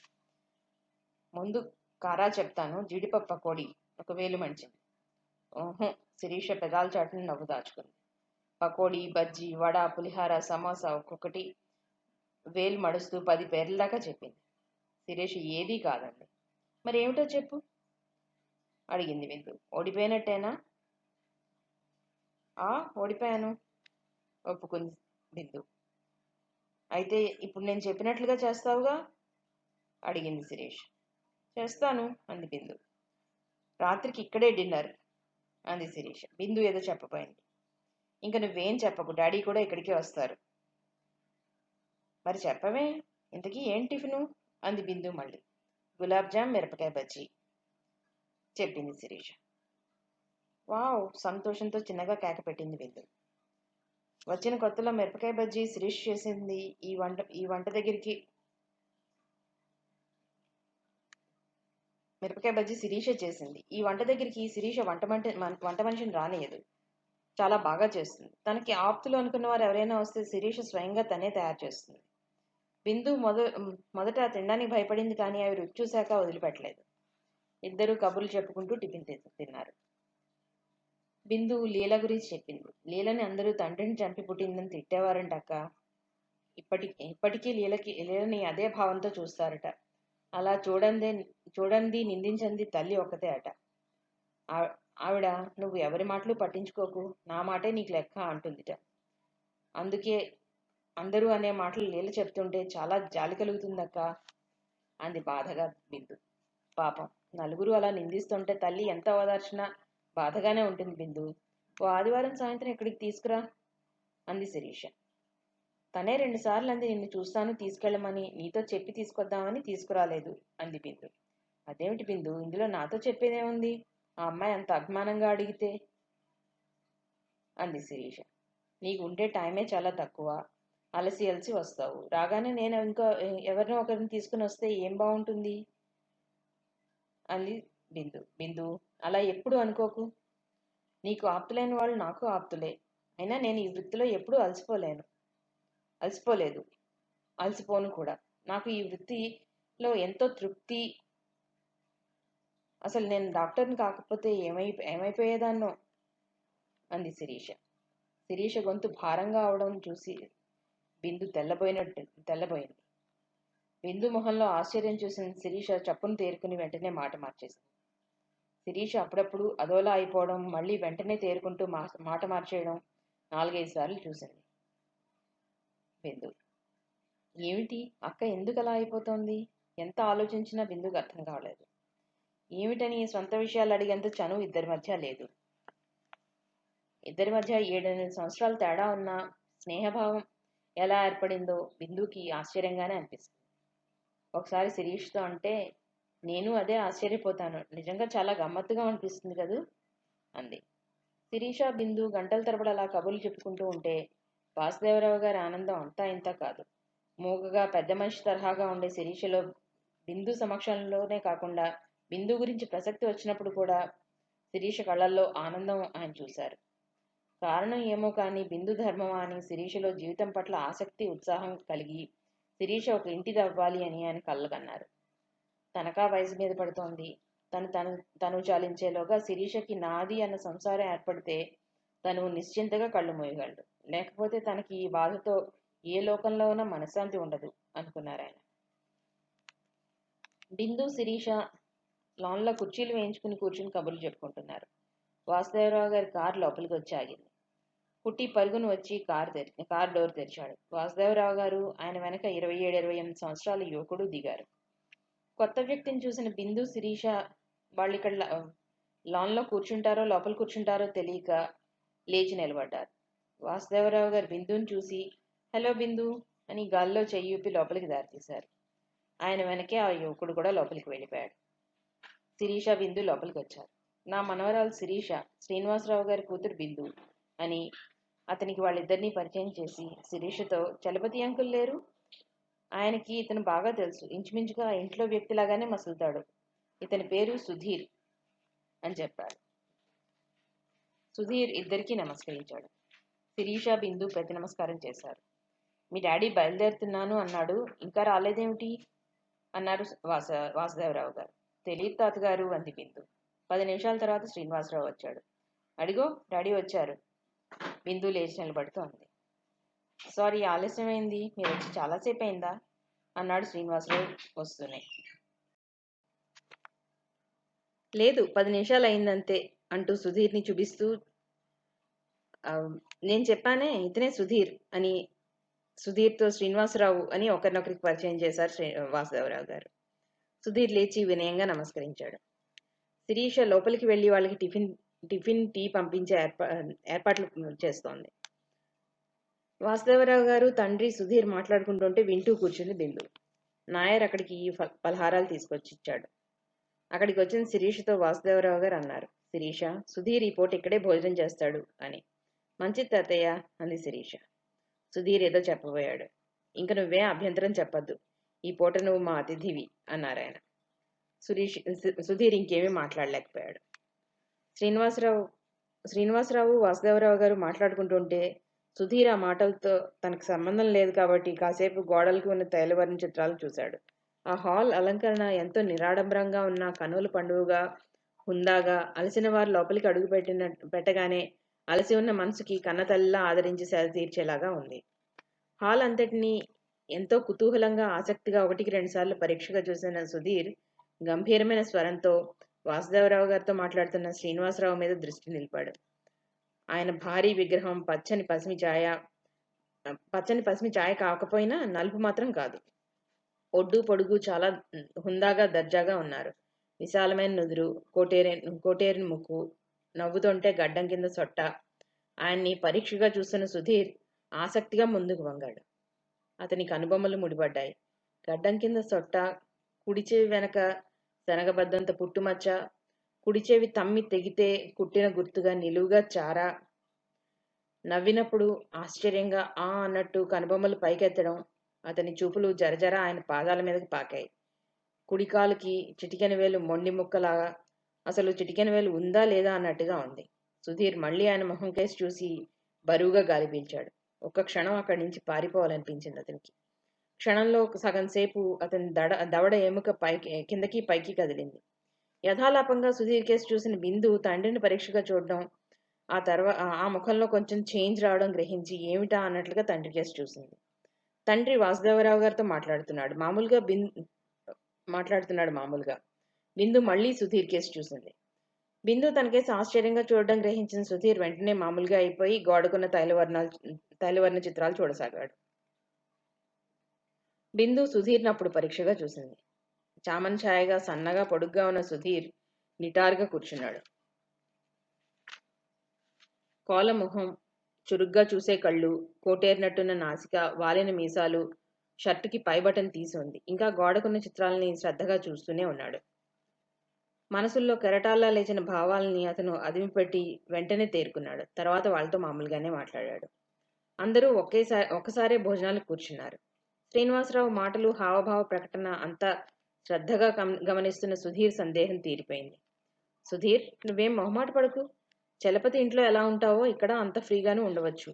ముందు కారా చెప్తాను, జీడిపప్పు పకోడీ ఒక వేలు మంచింది. ఓహో, శిరీష పెదాల చాటుని నవ్వు దాచుకుంది. పకోడీ, బజ్జీ, వడ, పులిహార, సమోసా ఒక్కొక్కటి వేలు మడుస్తూ 10 పేర్ల దాకా చెప్పింది. శిరీష ఏదీ కాదండి. మరి ఏమిటో చెప్పు అడిగింది బిందు. ఓడిపోయినట్టేనా? ఓడిపోయాను ఒప్పుకుంది బిందు. అయితే ఇప్పుడు నేను చెప్పినట్లుగా చేస్తావుగా అడిగింది శిరీష్. చేస్తాను అంది బిందు. రాత్రికి ఇక్కడే డిన్నర్ అంది శిరీష. బిందు ఏదో చెప్పబోయింది. ఇంక నువ్వేం చెప్పకు, డాడీ కూడా ఇక్కడికే వస్తారు. మరి చెప్పవే, ఇంతకీ ఏం టిఫిను అంది బిందు మళ్ళీ. గులాబ్ జామ్, మిరపకాయ బజ్జీ చెప్పింది శిరీష. వావ్, సంతోషంతో చిన్నగా కేక పెట్టింది బిందు. వచ్చిన కొత్తలో మిరపకాయ బజ్జీ శిరీష్ చేసింది. ఈ వంట దగ్గరికి మిరపకాయ బజ్జీ శిరీష చేసింది. ఈ వంట దగ్గరికి శిరీష వంట మనిషిని రానియదు. చాలా బాగా చేస్తుంది. తనకి ఆప్తులు అనుకున్న వారు ఎవరైనా వస్తే శిరీష స్వయంగా తనే తయారు చేస్తుంది. బిందు మొదట తినడానికి భయపడింది, కానీ అవి రుచి చూశాక వదిలిపెట్టలేదు. ఇద్దరు కబుర్లు చెప్పుకుంటూ టిఫిన్ తిన్నారు. బిందు లీల గురించి చెప్పింది. లీలని అందరూ తండ్రిని చంపి పుట్టిందని తిట్టేవారంటక్క. ఇప్పటికీ లీలని అదే భావంతో చూస్తారట. అలా చూడండి నిందించింది తల్లి ఒక్కతే అట. ఆవిడ నువ్వు ఎవరి మాటలు పట్టించుకోకు, నా మాటే నీకు లెక్క అంటుందిట. అందుకే అందరూ అనే మాటలు లీల చెప్తుంటే చాలా జాలి కలుగుతుందక్క అంది బాధగా బిందు. పాపం, నలుగురు అలా నిందిస్తుంటే తల్లి ఎంత ఓదార్చినా బాధగానే ఉంటుంది బిందు. ఓ ఆదివారం సాయంత్రం ఇక్కడికి తీసుకురా అంది శిరీష. తనే 2 సార్లు అంది నిన్ను చూస్తాను తీసుకెళ్ళమని. నీతో చెప్పి తీసుకొద్దామని తీసుకురాలేదు అంది బిందు. అదేమిటి బిందు, ఇందులో నాతో చెప్పేదేముంది? ఆ అమ్మాయి అంత అభిమానంగా అడిగితే అంది శిరీష. నీకు ఉండే టైమే చాలా తక్కువ. అలసి వస్తావు. రాగానే నేను ఎవరినో ఒకరిని తీసుకుని వస్తే ఏం బాగుంటుంది అంది బిందు. అలా ఎప్పుడు అనుకోకు. నీకు ఆప్తులైన వాళ్ళు నాకు ఆప్తులే. అయినా నేను ఈ వృత్తిలో ఎప్పుడూ అలసిపోలేదు, అలసిపోను కూడా. నాకు ఈ వృత్తిలో ఎంతో తృప్తి. అసలు నేను డాక్టర్ని కాకపోతే ఏమైపోయేదాన్నో అంది శిరీష. శిరీష గొంతు భారంగా అవడం చూసి బిందు తెల్లబోయింది. బిందు మొహంలో ఆశ్చర్యం చూసిన శిరీష చప్పును తేరుకుని వెంటనే మాట మార్చేసింది. శిరీష అప్పుడప్పుడు అదోలా అయిపోవడం, మళ్ళీ వెంటనే తేరుకుంటూ మాట మార్చేయడం 4-5 సార్లు చూసింది బిందు. ఏమిటి అక్క ఎందుకు అలా అయిపోతోంది? ఎంత ఆలోచించినా బిందుకు అర్థం కావలేదు. ఏమిటని సొంత విషయాలు అడిగేంత చనువు ఇద్దరి మధ్య లేదు. ఇద్దరి మధ్య 7-8 సంవత్సరాలు తేడా ఉన్న స్నేహభావం ఎలా ఏర్పడిందో బిందుకి ఆశ్చర్యంగానే అనిపిస్తుంది. ఒకసారి శిరీష్తో అంటే, నేను అదే ఆశ్చర్యపోతాను, నిజంగా చాలా గమ్మత్తుగా అనిపిస్తుంది కదూ అంది. శిరీష బిందు గంటల తరబడి అలా కబుర్లు చెప్పుకుంటూ ఉంటే వాసుదేవరావు గారి ఆనందం అంతా ఇంత కాదు. మూగగా పెద్ద మనిషి తరహాగా ఉండే శిరీషలో బిందు సమక్షంలోనే కాకుండా బిందు గురించి ప్రసక్తి వచ్చినప్పుడు కూడా శిరీష కళ్ళల్లో ఆనందం ఆయన చూశారు. కారణం ఏమో కానీ బిందు ధర్మమా అని శిరీషలో జీవితం పట్ల ఆసక్తి, ఉత్సాహం కలిగి శిరీష ఒక ఇంటిది అవ్వాలి అని ఆయన కళ్ళకన్నారు. తనకా వయసు మీద పడుతోంది. తను చాలించేలోగా శిరీషకి నాది అన్న సంసారం ఏర్పడితే తను నిశ్చింతగా కళ్ళు మూయగలడు. లేకపోతే తనకి ఈ బాధతో ఏ లోకంలో ఉన్నా మనశ్శాంతి ఉండదు అనుకున్నారాయన. బిందు, శిరీష లాన్లో కుర్చీలు వేయించుకుని కూర్చుని కబుర్లు చెప్పుకుంటున్నారు. వాసుదేవరావు గారి కారు లోపలికి వచ్చి ఆగింది. పుట్టి పరుగును వచ్చి కార్ డోర్ తెరిచాడు. వాసుదేవరావు గారు, ఆయన వెనక 27-28 సంవత్సరాల యువకుడు దిగారు. కొత్త వ్యక్తిని చూసిన బిందు, శిరీష వాళ్ళిక్కడ లాన్లో కూర్చుంటారో లోపల కూర్చుంటారో తెలియక లేచి నిలబడ్డారు. వాసుదేవరావు గారు బిందుని చూసి హలో బిందు అని గాల్లో చెయ్యి ఊపి లోపలికి దారితీశారు. ఆయన వెనకే ఆ యువకుడు కూడా లోపలికి వెళ్ళిపోయాడు. శిరీష, బిందు లోపలికి వచ్చారు. నా మనవరాలు శిరీష, శ్రీనివాసరావు గారి కూతురు బిందు అని అతనికి వాళ్ళిద్దరినీ పరిచయం చేసి శిరీషతో చలపతి అంకుల్ లేరు, ఆయనకి ఇతను బాగా తెలుసు, ఇంచుమించుగా ఇంట్లో వ్యక్తిలాగానే మసులుతాడు, ఇతని పేరు సుధీర్ అని చెప్పాడు. సుధీర్ ఇద్దరికీ నమస్కరించాడు. శిరీష, బిందు ప్రతి నమస్కారం చేశారు. మీ డాడీ బయలుదేరుతున్నాను అన్నాడు, ఇంకా రాలేదేమిటి అన్నారు వాసుదేవరావు గారు. తెలియదు తాతగారు అంది బిందు. 10 నిమిషాల తర్వాత శ్రీనివాసరావు వచ్చాడు. అడిగో డాడీ వచ్చారు. బిందు లేచి నిలబడుతూ అంది. సారీ ఆలస్యమైంది, మీరు వచ్చి చాలాసేపు అయిందా అన్నాడు శ్రీనివాసరావు వస్తూనే. లేదు 10 నిమిషాలు అయిందంతే అంటూ సుధీర్ని చూపిస్తూ నేను చెప్పానే ఇతనే సుధీర్ అని. సుధీర్తో శ్రీనివాసరావు అని ఒకరినొకరికి పరిచయం చేశారు వాసుదేవరావు గారు. సుధీర్ లేచి వినయంగా నమస్కరించాడు. శిరీష లోపలికి వెళ్ళి వాళ్ళకి టిఫిన్ టీ పంపించే ఏర్పాట్లు చేస్తోంది. వాసుదేవరావు గారు తండ్రి సుధీర్ మాట్లాడుకుంటుంటే వింటూ కూర్చుంది బిందు. నాయర్ అక్కడికి పలహారాలు తీసుకొచ్చి ఇచ్చాడు. అక్కడికి వచ్చిన శిరీషతో వాసుదేవరావు గారు అన్నారు. శిరీష, సుధీర్ ఈ పూట ఇక్కడే భోజనం చేస్తాడు అని. మంచిది తాతయ్య అంది శిరీష. సుధీర్ ఏదో చెప్పబోయాడు. ఇంక నువ్వే అభ్యంతరం చెప్పద్దు, ఈ పూట నువ్వు మా అతిథివి అన్నారాయన. సుధీర్ ఇంకేమీ మాట్లాడలేకపోయాడు. శ్రీనివాసరావు వాసుదేవరావు గారు మాట్లాడుకుంటుంటే సుధీర్ ఆ మాటలతో తనకు సంబంధం లేదు కాబట్టి కాసేపు గోడలకు ఉన్న తైలవర్ణ చిత్రాలు చూశాడు. ఆ హాల్ అలంకరణ ఎంతో నిరాడంబరంగా ఉన్న కనుల పండుగగా హుందాగా అలసిన వారు లోపలికి అడుగు పెట్టగానే అలసి ఉన్న మనసుకి కన్నతల్లిలా ఆదరించి సేద తీర్చేలాగా ఉంది. హాల్ అంతటినీ ఎంతో కుతూహలంగా ఆసక్తిగా 1-2 సార్లు పరీక్షగా చూసిన సుధీర్ గంభీరమైన స్వరంతో వాసుదేవరావు గారితో మాట్లాడుతున్న శ్రీనివాసరావు మీద దృష్టి నిలిపాడు. ఆయన భారీ విగ్రహం పచ్చని పసిమి ఛాయ కాకపోయినా నలుపు మాత్రం కాదు. ఒడ్డు పొడుగు చాలా హుందాగా దర్జాగా ఉన్నారు. విశాలమైన నుదురు, కోటేరిన ముక్కు, నవ్వుతుంటే గడ్డం కింద సొట్ట. ఆయన్ని పరీక్షగా చూస్తున్న సుధీర్ ఆసక్తిగా ముందుకు వంగాడు. అతని కనుబొమ్మలు ముడిపడ్డాయి. గడ్డం కింద సొట్ట, కుడిచెవి వెనక శనగబద్దంత పుట్టుమచ్చ, కుడిచెవి తమ్మి తెగితే కుట్టిన గుర్తుగా నిలువుగా చార. నవ్వినప్పుడు ఆశ్చర్యంగా ఆ అన్నట్టు కనుబొమ్మలు పైకెత్తడం. అతని చూపులు జరజర ఆయన పాదాల మీదకి పాకాయి. కుడికాలుకి చిటికెన వేలు మొండి ముక్కలాగా, అసలు చిటికెన వేలు ఉందా లేదా అన్నట్టుగా ఉంది. సుధీర్ మళ్ళీ ఆయన మొహం కేసి చూసి బరువుగా గాలి పీల్చాడు. ఒక్క క్షణం అక్కడి నుంచి పారిపోవాలనిపించింది అతనికి. క్షణంలో సగం సేపు అతని దవడ ఎముక కిందకి పైకి కదిలింది. యథాలాపంగా సుధీర్ కేసు చూసిన బిందు తండ్రిని పరీక్షగా చూడడం, ఆ ముఖంలో కొంచెం చేంజ్ రావడం గ్రహించి ఏమిటా అన్నట్లుగా తండ్రి కేసు చూసింది. తండ్రి వాసుదేవరావు గారితో మాట్లాడుతున్నాడు మామూలుగా. బిందు మళ్ళీ సుధీర్ కేసు చూసింది. బిందు తన కేసు ఆశ్చర్యంగా చూడడం గ్రహించిన సుధీర్ వెంటనే మామూలుగా అయిపోయి గోడకున్న తైలవర్ణ చిత్రాలు చూడసాగాడు. బిందు సుధీర్ని అప్పుడు పరీక్షగా చూసింది. చామన్ ఛాయగా సన్నగా పొడుగ్గా ఉన్న సుధీర్ నిటారుగా కూర్చున్నాడు. కోల మొహం, చురుగ్గా చూసే కళ్ళు, కోటేరినట్టున్న నాసిక, వాలిన మీసాలు, షర్టుకి పై బటన్ తీసి ఉంది. ఇంకా గోడకున్న చిత్రాలని శ్రద్ధగా చూస్తూనే ఉన్నాడు. మనసుల్లో కెరటాల్లా లేచిన భావాలని అతను అదిమిపెట్టి వెంటనే తేరుకున్నాడు. తర్వాత వాళ్ళతో మామూలుగానే మాట్లాడాడు. అందరూ ఒక్కసారే భోజనాలు కూర్చున్నారు. శ్రీనివాసరావు మాటలు, హావభావ ప్రకటన అంతా శ్రద్ధగా గమనిస్తున్న సుధీర్ సందేహం తీరిపోయింది. సుధీర్, నువ్వేం మొహమాట పడకు. చలపతి ఇంట్లో ఎలా ఉంటావో ఇక్కడ అంత ఫ్రీగాను ఉండవచ్చు.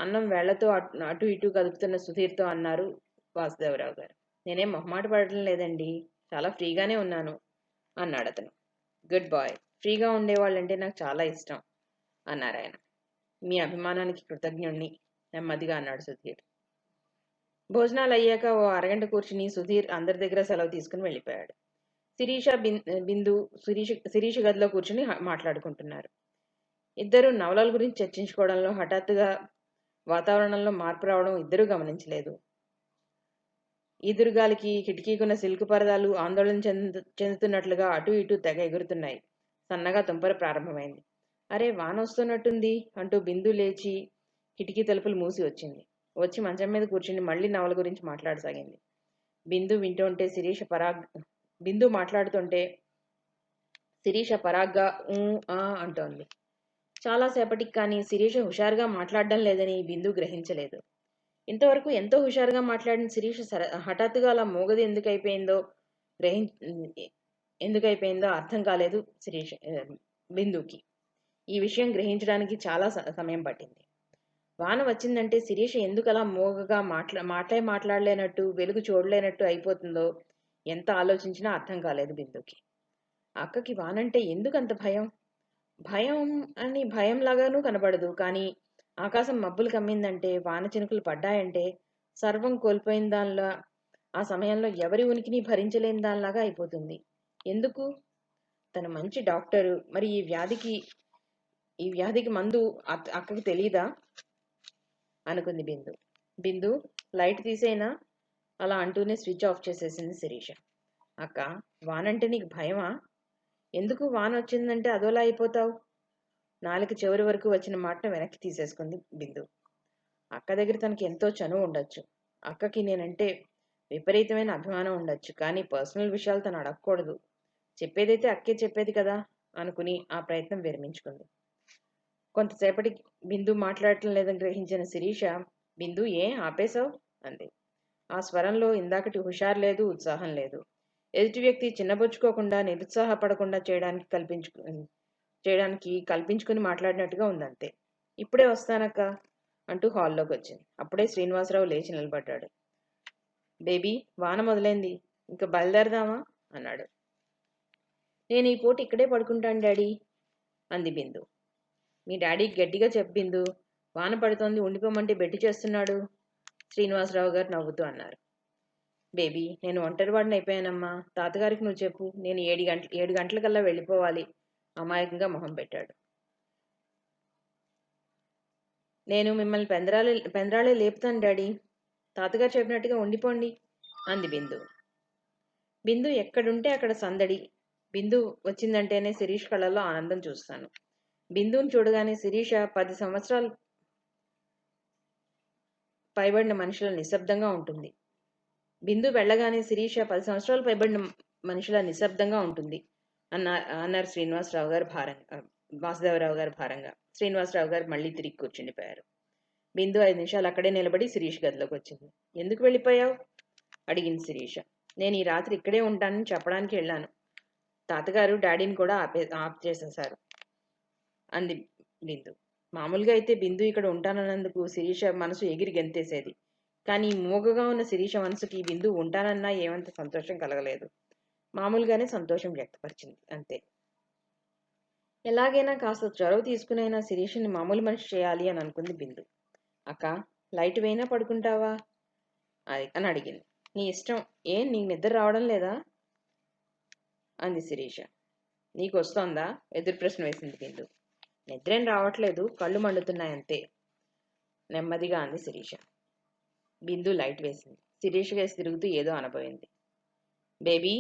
అన్నం వేళ్లతో అటు ఇటు కదుపుతున్న సుధీర్తో అన్నారు వాసుదేవరావు గారు. నేనేం మొహమాట పడటం లేదండి, చాలా ఫ్రీగానే ఉన్నాను అన్నాడు అతను. గుడ్ బాయ్, ఫ్రీగా ఉండేవాళ్ళంటే నాకు చాలా ఇష్టం అన్నారు ఆయన. మీ అభిమానానికి కృతజ్ఞుణ్ణి నెమ్మదిగా అన్నాడు సుధీర్. భోజనాలు అయ్యాక ఓ అరగంట కూర్చుని సుధీర్ అందరి దగ్గర సెలవు తీసుకుని వెళ్ళిపోయాడు. బిందు శిరీష గదిలో కూర్చుని మాట్లాడుకుంటున్నారు. ఇద్దరు నవలల గురించి చర్చించుకోవడంలో హఠాత్తుగా వాతావరణంలో మార్పు రావడం ఇద్దరూ గమనించలేదు. ఈదురుగాలికి కిటికీకున్న సిల్క్ పరదాలు ఆందోళన చెందుతున్నట్లుగా అటు ఇటు తెగ ఎగురుతున్నాయి. సన్నగా తుంపర ప్రారంభమైంది. అరే, వాన వస్తున్నట్టుంది అంటూ బిందు లేచి కిటికీ తలుపులు మూసి వచ్చింది. వచ్చి మంచం మీద కూర్చుని మళ్ళీ నవల గురించి మాట్లాడసాగింది. బిందు మాట్లాడుతుంటే శిరీష పరాగ్గా అంటోంది. చాలాసేపటికి కానీ శిరీష హుషారుగా మాట్లాడడం లేదని బిందు గ్రహించలేదు. ఇంతవరకు ఎంతో హుషారుగా మాట్లాడిన శిరీష హఠాత్తుగా అలా మూగది ఎందుకైపోయిందో అర్థం కాలేదు బిందుకి. ఈ విషయం గ్రహించడానికి చాలా సమయం పట్టింది. వాన వచ్చిందంటే శిరీష ఎందుకు అలా మూగగా మాట్లాడలేనట్టు, వెలుగు చూడలేనట్టు అయిపోతుందో ఎంత ఆలోచించినా అర్థం కాలేదు బిందుకి. అక్కకి వానంటే ఎందుకంత భయం? భయం అని భయంలాగానూ కనబడదు. కానీ ఆకాశం మబ్బులు కమ్మిందంటే, వాన చినుకులు పడ్డాయంటే సర్వం కోల్పోయిన దానిలా, ఆ సమయంలో ఎవరి ఉనికిని భరించలేని దానిలాగా అయిపోతుంది. ఎందుకు? తను మంచి డాక్టరు. మరి ఈ వ్యాధికి మందు అక్కకి తెలీదా? అనుకుంది బిందు. బిందు, లైట్ తీసేనా? అలా అంటూనే స్విచ్ ఆఫ్ చేసేసింది శిరీష. అక్క, వానంటే నీకు భయమా? ఎందుకు వాన వచ్చిందంటే అదోలా అయిపోతావు? నాలుగు చివరి వరకు వచ్చిన మాటను వెనక్కి తీసేసుకుంది బిందు. అక్క దగ్గర తనకి ఎంతో చనువు ఉండొచ్చు. అక్కకి నేనంటే విపరీతమైన అభిమానం ఉండొచ్చు. కానీ పర్సనల్ విషయాలు తను అడగకూడదు. చెప్పేదైతే అక్కే చెప్పేది కదా అనుకుని ఆ ప్రయత్నం విరమించుకుంది. కొంతసేపటికి బిందు మాట్లాడటం లేదని గ్రహించిన శిరీష, బిందు, ఆపేశావు? అంది. ఆ స్వరంలో ఇందాకటి హుషారు లేదు, ఉత్సాహం లేదు. ఎదుటి వ్యక్తి చిన్నబుచ్చుకోకుండా, నిరుత్సాహపడకుండా చేయడానికి కల్పించుకుని మాట్లాడినట్టుగా ఉందంతే. ఇప్పుడే వస్తానక్క అంటూ హాల్లోకి వచ్చింది. అప్పుడే శ్రీనివాసరావు లేచి నిలబడ్డాడు. బేబీ, వాన మొదలైంది, ఇంకా బయలుదేరదామా అన్నాడు. నేను ఈ పూట ఇక్కడే పడుకుంటాను డాడీ అంది బిందు. మీ డాడీకి గట్టిగా చెప్పు బిందు, వాన పడుతోంది, ఉండిపోమంటే బెట్టి చేస్తున్నాడు శ్రీనివాసరావు గారు నవ్వుతూ అన్నారు. బేబీ, నేను ఒంటరివాడిని అయిపోయానమ్మా. తాతగారికి నువ్వు చెప్పు, నేను 7 గంటలకల్లా వెళ్ళిపోవాలి అమాయకంగా మొహం పెట్టాడు. నేను మిమ్మల్ని పెందరాళే లేపుతాను డాడీ. తాతగారు చెప్పినట్టుగా ఉండిపోండి అంది బిందు. బిందు ఎక్కడుంటే అక్కడ సందడి. బిందు వచ్చిందంటేనే శిరీష్ కళ్ళల్లో ఆనందం చూస్తాను. బిందుని చూడగానే శిరీష 10 సంవత్సరాలు పైబడిన మనుషుల నిశ్శబ్దంగా ఉంటుంది. బిందు వెళ్ళగానే శిరీష 10 సంవత్సరాలు పైబడిన మనుషుల నిశ్శబ్దంగా ఉంటుంది అన్నారు వాసుదేవరావు గారు భారంగా. శ్రీనివాసరావు గారు మళ్ళీ తిరిగి కూర్చుండిపోయారు. బిందు 5 నిమిషాలు అక్కడే నిలబడి శిరీష్ గదిలోకి వచ్చింది. ఎందుకు వెళ్ళిపోయావు అడిగింది శిరీష. నేను ఈ రాత్రి ఇక్కడే ఉంటానని చెప్పడానికి వెళ్ళాను. తాతగారు డాడీని కూడా ఆఫ్ చేసేశారు అంది బిందు. మామూలుగా అయితే బిందు ఇక్కడ ఉంటానన్నందుకు శిరీష మనసు ఎగిరి గెంతేసేది. కానీ మూగగా ఉన్న శిరీష మనసుకి బిందు ఉంటానన్నా ఏమంత సంతోషం కలగలేదు. మామూలుగానే సంతోషం వ్యక్తపరిచింది అంతే. ఎలాగైనా కాస్త చొరవ తీసుకునైనా శిరీషని మామూలు మనిషి చేయాలి అని అనుకుంది బిందు. అక్క, లైట్ వేయినా పడుకుంటావా అని అడిగింది. నీ ఇష్టం. నీకు నిద్ర రావడం లేదా అంది శిరీష. నీకు వస్తోందా? ఎదురు ప్రశ్న వేసింది బిందు. నిద్రేం రావట్లేదు, కళ్ళు మండుతున్నాయంతే నెమ్మదిగా అంది శిరీష. బిందు లైట్ వేసింది. శిరీష వేసి తిరుగుతూ ఏదో అనబోయింది. బేబీ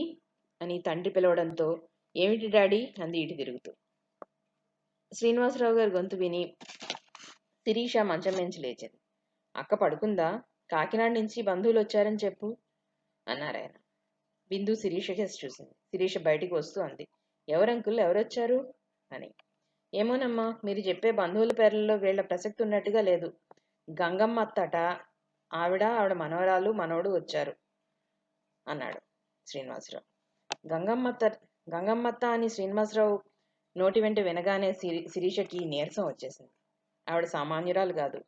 అని తండ్రి పిలవడంతో ఏమిటి డాడీ అంది ఇటు తిరుగుతూ. శ్రీనివాసరావు గారి గొంతు విని శిరీష మంచం నుంచి లేచింది. అక్క పడుకుందా? కాకినాడ నుంచి బంధువులు వచ్చారని చెప్పు అన్నారాయన. బిందు శిరీష కేసి చూసింది. శిరీష బయటికి వస్తూ అంది, ఎవరంకుల్, ఎవరొచ్చారు అని. ఏమోనమ్మా, మీరు చెప్పే బంధువుల పేర్లలో వీళ్ల ప్రసక్తి ఉన్నట్టుగా లేదు. గంగమ్మ అత్తట, ఆవిడ మనవరాలు మనవడు వచ్చారు అన్నాడు శ్రీనివాసరావు. గంగమ్మత్త అని శ్రీనివాసరావు నోటి వెంట వినగానే శిరీషకి నీరసం వచ్చేసింది. ఆవిడ సామాన్యురాలు కాదు.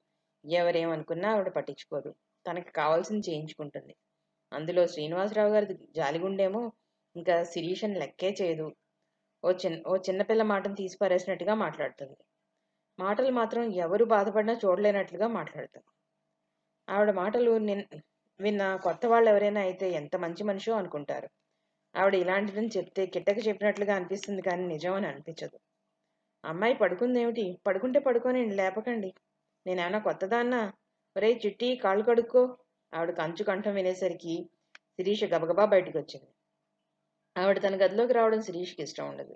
ఎవరేమనుకున్నా ఆవిడ పట్టించుకోదు. తనకి కావాల్సింది చేయించుకుంటుంది. అందులో శ్రీనివాసరావు గారి జాలిగుండేమో ఇంకా శిరీషని లెక్కే చేయదు. ఓ చిన్నపిల్ల మాటను తీసి పారేసినట్టుగా మాట్లాడుతుంది. మాటలు మాత్రం ఎవరు బాధపడినా చూడలేనట్లుగా మాట్లాడుతుంది. ఆవిడ మాటలు విన్న కొత్త వాళ్ళు ఎవరైనా అయితే ఎంత మంచి మనిషో అనుకుంటారు. ఆవిడ ఇలాంటిదని చెప్తే కిట్టకి చెప్పినట్లుగా అనిపిస్తుంది, కానీ నిజం అని అనిపించదు. అమ్మాయి పడుకుందేమిటి? పడుకుంటే పడుకోనండి, లేపకండి. నేనేమన్నా కొత్తదాన్నా? ఒరే చిట్టి, కాళ్ళు కడుక్కో. ఆవిడ కంచు కంఠం వినేసరికి శిరీష గబగబా బయటకు వచ్చింది. ఆవిడ తన గదిలోకి రావడం శిరీష్కి ఇష్టం ఉండదు.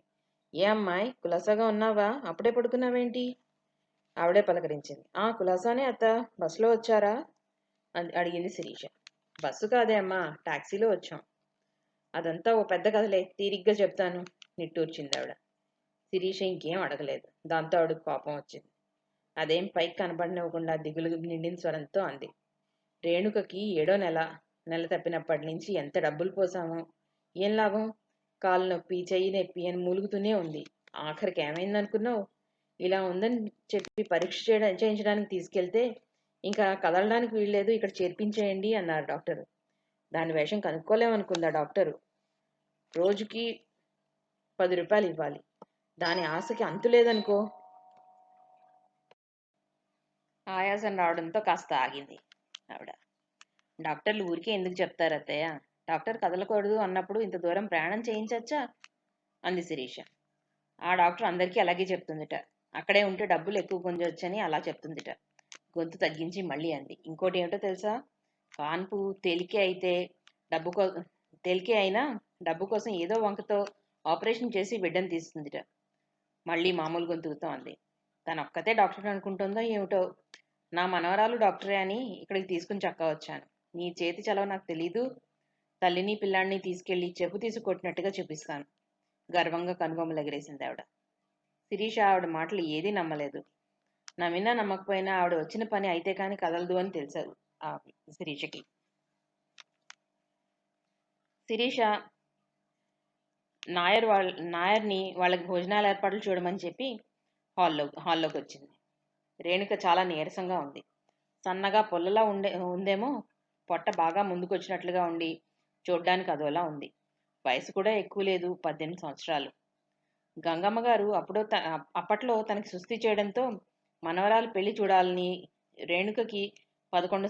ఏ అమ్మాయి, కులాసాగా ఉన్నావా? అప్పుడే పడుకున్నావేంటి? ఆవిడే పలకరించింది. కులాసానే అత్త. బస్సులో వచ్చారా అడిగింది శిరీష. బస్సు కాదే అమ్మా, టాక్సీలో వచ్చాం. అదంతా ఓ పెద్ద కథలే, తీరిగ్గా చెప్తాను నిట్టూర్చింది ఆవిడ. శిరీష ఇంకేం అడగలేదు. దాంతో ఆవిడకు కోపం వచ్చింది. అదేం పైకి కనబడనివ్వకుండా దిగులు నిండిన స్వరంతో అంది. రేణుకకి 7వ నెల తప్పినప్పటి నుంచి ఎంత డబ్బులు పోసామో. ఏం లాభం? కాలు నొప్పి, చెయ్యి నొప్పి అని మూలుగుతూనే ఉంది. ఆఖరికి ఏమైందనుకున్నావు? ఇలా ఉందని చెప్పి పరీక్ష చేయించడానికి తీసుకెళ్తే ఇంకా కదలడానికి వీల్లేదు, ఇక్కడ చేర్పించేయండి అన్నారు డాక్టర్. దాని వేషం కనుక్కోలేమనుకుందా డాక్టరు. రోజుకి 10 రూపాయలు ఇవ్వాలి. దాని ఆశకి అంతు లేదనుకో. ఆయాసం రావడంతో కాస్త ఆగింది ఆవిడ. డాక్టర్లు ఊరికే ఎందుకు చెప్తారు అత్తయ్య? డాక్టర్ కదలకూడదు అన్నప్పుడు ఇంత దూరం ప్రయాణం చేయించచ్చా? అంది శిరీష. ఆ డాక్టర్ అందరికీ అలాగే చెప్తుందిట. అక్కడే ఉంటే డబ్బులు ఎక్కువ పొందొచ్చని అలా చెప్తుందిట. గొంతు తగ్గించి మళ్ళీ అంది. ఇంకోటి ఏమిటో తెలుసా? కాన్పు తేలికే అయినా డబ్బు కోసం ఏదో వంకతో ఆపరేషన్ చేసి బిడ్డను తీస్తుందిట. మళ్ళీ మామూలు గొంతుకుతో అంది. తనొక్కతే డాక్టర్ అనుకుంటుందో ఏమిటో. నా మనవరాలు డాక్టరే అని ఇక్కడికి తీసుకుని చక్కా వచ్చాను. నీ చేతి చలవ నాకు తెలీదు. తల్లిని పిల్లాడిని తీసుకెళ్లి చెప్పు తీసి కొట్టినట్టుగా చూపిస్తాను. గర్వంగా కనుబొమ్మలు ఎగరేసింది ఆవిడ. శిరీష ఆవిడ మాటలు ఏదీ నమ్మలేదు. నమ్మినా నమ్మకపోయినా ఆవిడ వచ్చిన పని అయితే కాని కదలదు అని తెలుసు ఆ శిరీషకి. శిరీష నాయర్ని వాళ్ళకి భోజనాల ఏర్పాట్లు చూడమని చెప్పి హాల్లోకి వచ్చింది. రేణుక చాలా నీరసంగా ఉంది. సన్నగా పొల్లలా ఉందేమో. పొట్ట బాగా ముందుకొచ్చినట్లుగా ఉండి చూడ్డానికి అదోలా ఉంది. వయసు కూడా ఎక్కువ లేదు, 18 సంవత్సరాలు. గంగమ్మ గారు అప్పట్లో తనకి సుస్థి చేయడంతో మనవరాలు పెళ్లి చూడాలని రేణుకకి 11వ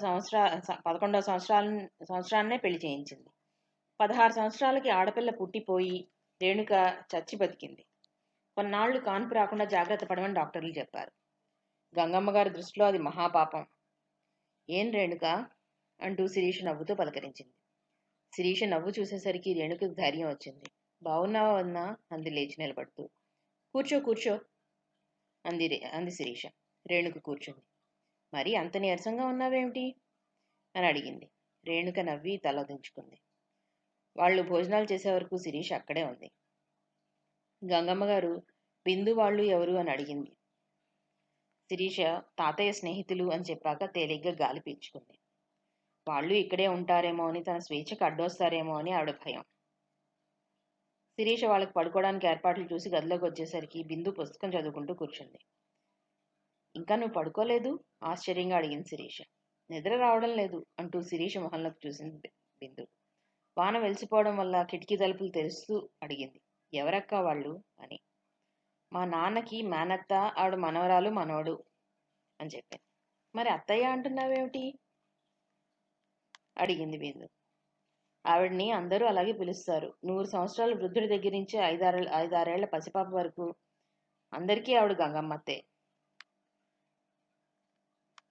సంవత్సరాన్నే పెళ్లి చేయించింది. 16 సంవత్సరాలకి ఆడపిల్ల పుట్టిపోయి రేణుక చచ్చి బతికింది. కొన్నాళ్లు కాన్పు రాకుండా జాగ్రత్త పడమని డాక్టర్లు చెప్పారు. గంగమ్మ గారి దృష్టిలో అది మహాపాపం. ఏం రేణుక అంటూ శిరీష నవ్వుతో పలకరించింది. శిరీష నవ్వు చూసేసరికి రేణుకకు ధైర్యం వచ్చింది. బాగున్నావా వదినా? అంది లేచి నిలబడుతూ. కూర్చో అంది శిరీష. రేణుక కూర్చుంది. మరి అంత నీరసంగా ఉన్నావేమిటి అని అడిగింది. రేణుక నవ్వి తల దించుకుంది. వాళ్ళు భోజనాలు చేసే వరకు శిరీష అక్కడే ఉంది. గంగమ్మ గారు బిందు వాళ్ళు ఎవరు అని అడిగింది. శిరీష తాతయ్య స్నేహితులు అని చెప్పాక తేలిగ్గా గాలి పీల్చుకుంది. వాళ్ళు ఇక్కడే ఉంటారేమో అని, తన స్వేచ్ఛకు అడ్డొస్తారేమో అని ఆవిడ భయం. శిరీష వాళ్ళకి పడుకోవడానికి ఏర్పాట్లు చూసి గదిలోకి వచ్చేసరికి బిందు పుస్తకం చదువుకుంటూ కూర్చుంది. ఇంకా నువ్వు పడుకోలేదు? ఆశ్చర్యంగా అడిగింది శిరీష. నిద్ర రావడం లేదు అంటూ శిరీష మొహంలోకి చూసింది బిందు. వాన వెలిసిపోవడం వల్ల కిటికీ తలుపులు తెరుస్తూ అడిగింది. ఎవరక్క వాళ్ళు అని. మా నాన్నకి మేనత్త, ఆవిడ మనవరాలు మనవడు అని చెప్పాను. మరి అత్తయ్య అంటున్నావేమిటి అడిగింది బిందు. ఆవిడ్ని అందరూ అలాగే పిలుస్తారు. 100 సంవత్సరాల వృద్ధుడి దగ్గర నుంచి 5-6 ఏళ్ల పసిపాప వరకు అందరికీ ఆవిడ గంగమ్మత్తే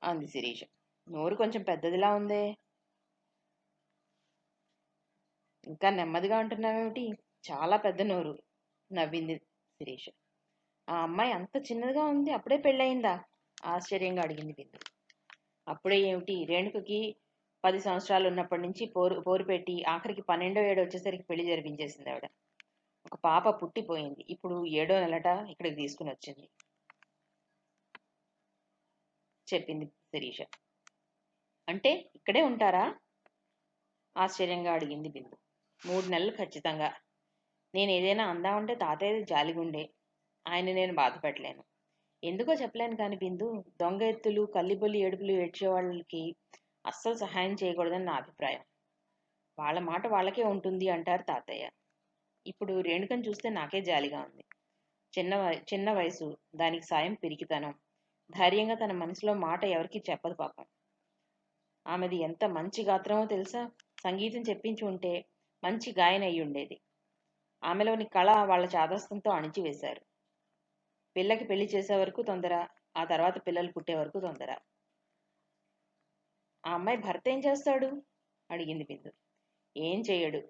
అంది శిరీష. నోరు కొంచెం పెద్దదిలా ఉందే. ఇంకా నెమ్మదిగా అంటున్నావేమిటి? చాలా పెద్ద నోరు నవ్వింది శిరీష. ఆ అమ్మాయి అంత చిన్నదిగా ఉంది, అప్పుడే పెళ్ళయిందా? ఆశ్చర్యంగా అడిగింది బిందు. అప్పుడే ఏమిటి? రేణుకకి 10 సంవత్సరాలు ఉన్నప్పటి నుంచి పోరు పెట్టి ఆఖరికి 12వ ఏడు వచ్చేసరికి పెళ్లి జరిపించేసింది ఆవిడ. ఒక పాప పుట్టిపోయింది. ఇప్పుడు 7వ నెలట ఇక్కడికి తీసుకుని వచ్చింది చెప్పింది శిరీష. అంటే ఇక్కడే ఉంటారా? ఆశ్చర్యంగా అడిగింది బిందు. 3 నెలలు ఖచ్చితంగా. నేను ఏదైనా అందామంటే తాతయ్యది జాలిగుండే. ఆయన నేను బాధ పెట్టలేను. ఎందుకో చెప్పలేను కాని బిందు, దొంగ ఎత్తులు, కల్లిబొల్లి ఏడుపులు ఏడ్చే వాళ్ళకి అస్సలు సహాయం చేయకూడదని నా అభిప్రాయం. వాళ్ళ మాట వాళ్ళకే ఉంటుంది అంటారు తాతయ్య. ఇప్పుడు రేణుకను చూస్తే నాకే జాలిగా ఉంది. చిన్న వయసు, దానికి సాయం పిరికితనం. ధైర్యంగా తన మనసులో మాట ఎవరికీ చెప్పదు పాపం. ఆమెది ఎంత మంచి గాత్రమో తెలుసా? సంగీతం చెప్పించి ఉంటే మంచి గాయన అయి ఉండేది. ఆమెలోని కళ వాళ్ళ చాదస్తంతో అణిచివేశారు. పిల్లకి పెళ్లి చేసే వరకు తొందర, ఆ తర్వాత పిల్లలు పుట్టే వరకు తొందర. ఆ అమ్మాయి భర్త ఏం చేస్తాడు అడిగింది బిందు. ఏం చెయ్యడు.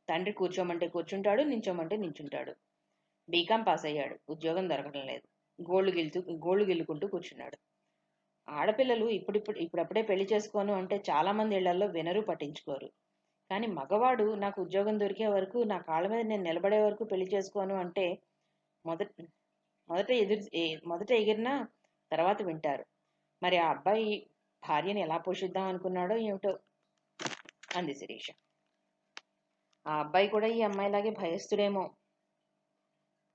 తండ్రి కూర్చోమంటే కూర్చుంటాడు, నించోమంటే నించుంటాడు. బీకాం పాస్ అయ్యాడు, ఉద్యోగం దొరకడం లేదు. గోళ్లు గిల్లుకుంటూ కూర్చున్నాడు. ఆడపిల్లలు ఇప్పుడప్పుడే పెళ్లి చేసుకోను అంటే చాలా మంది ఇళ్లలో వినరు, పట్టించుకోరు. కానీ మగవాడు నాకు ఉద్యోగం దొరికే వరకు, నా కాళ్ళ మీద నేను నిలబడే వరకు పెళ్లి చేసుకోను అంటే మొదట మొదట ఎగిరినా తర్వాత వింటారు. మరి ఆ అబ్బాయి భార్యని ఎలా పోషిద్దాం అనుకున్నాడో ఏమిటో అంది శిరీష. ఆ అబ్బాయి కూడా ఈ అమ్మాయిలాగే భయస్తుడేమో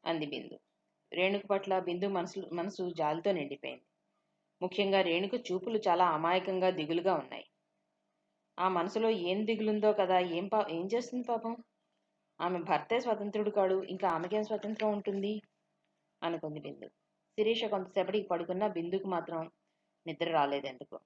అంది బిందు. రేణుక పట్ల బిందు మనసు జాలితో నిండిపోయింది. ముఖ్యంగా రేణుక చూపులు చాలా అమాయకంగా దిగులుగా ఉన్నాయి. ఆ మనసులో ఏం దిగులుందో కదా, ఏం చేస్తుంది పాపం. ఆమె భర్తే స్వతంత్రుడు కాడు, ఇంకా ఆమెకేం స్వతంత్రం ఉంటుంది అనుకుంది బిందు. శిరీష కొంతసేపటికి పడుకున్న బిందుకు మాత్రం నిద్ర రాలేదెందుకు.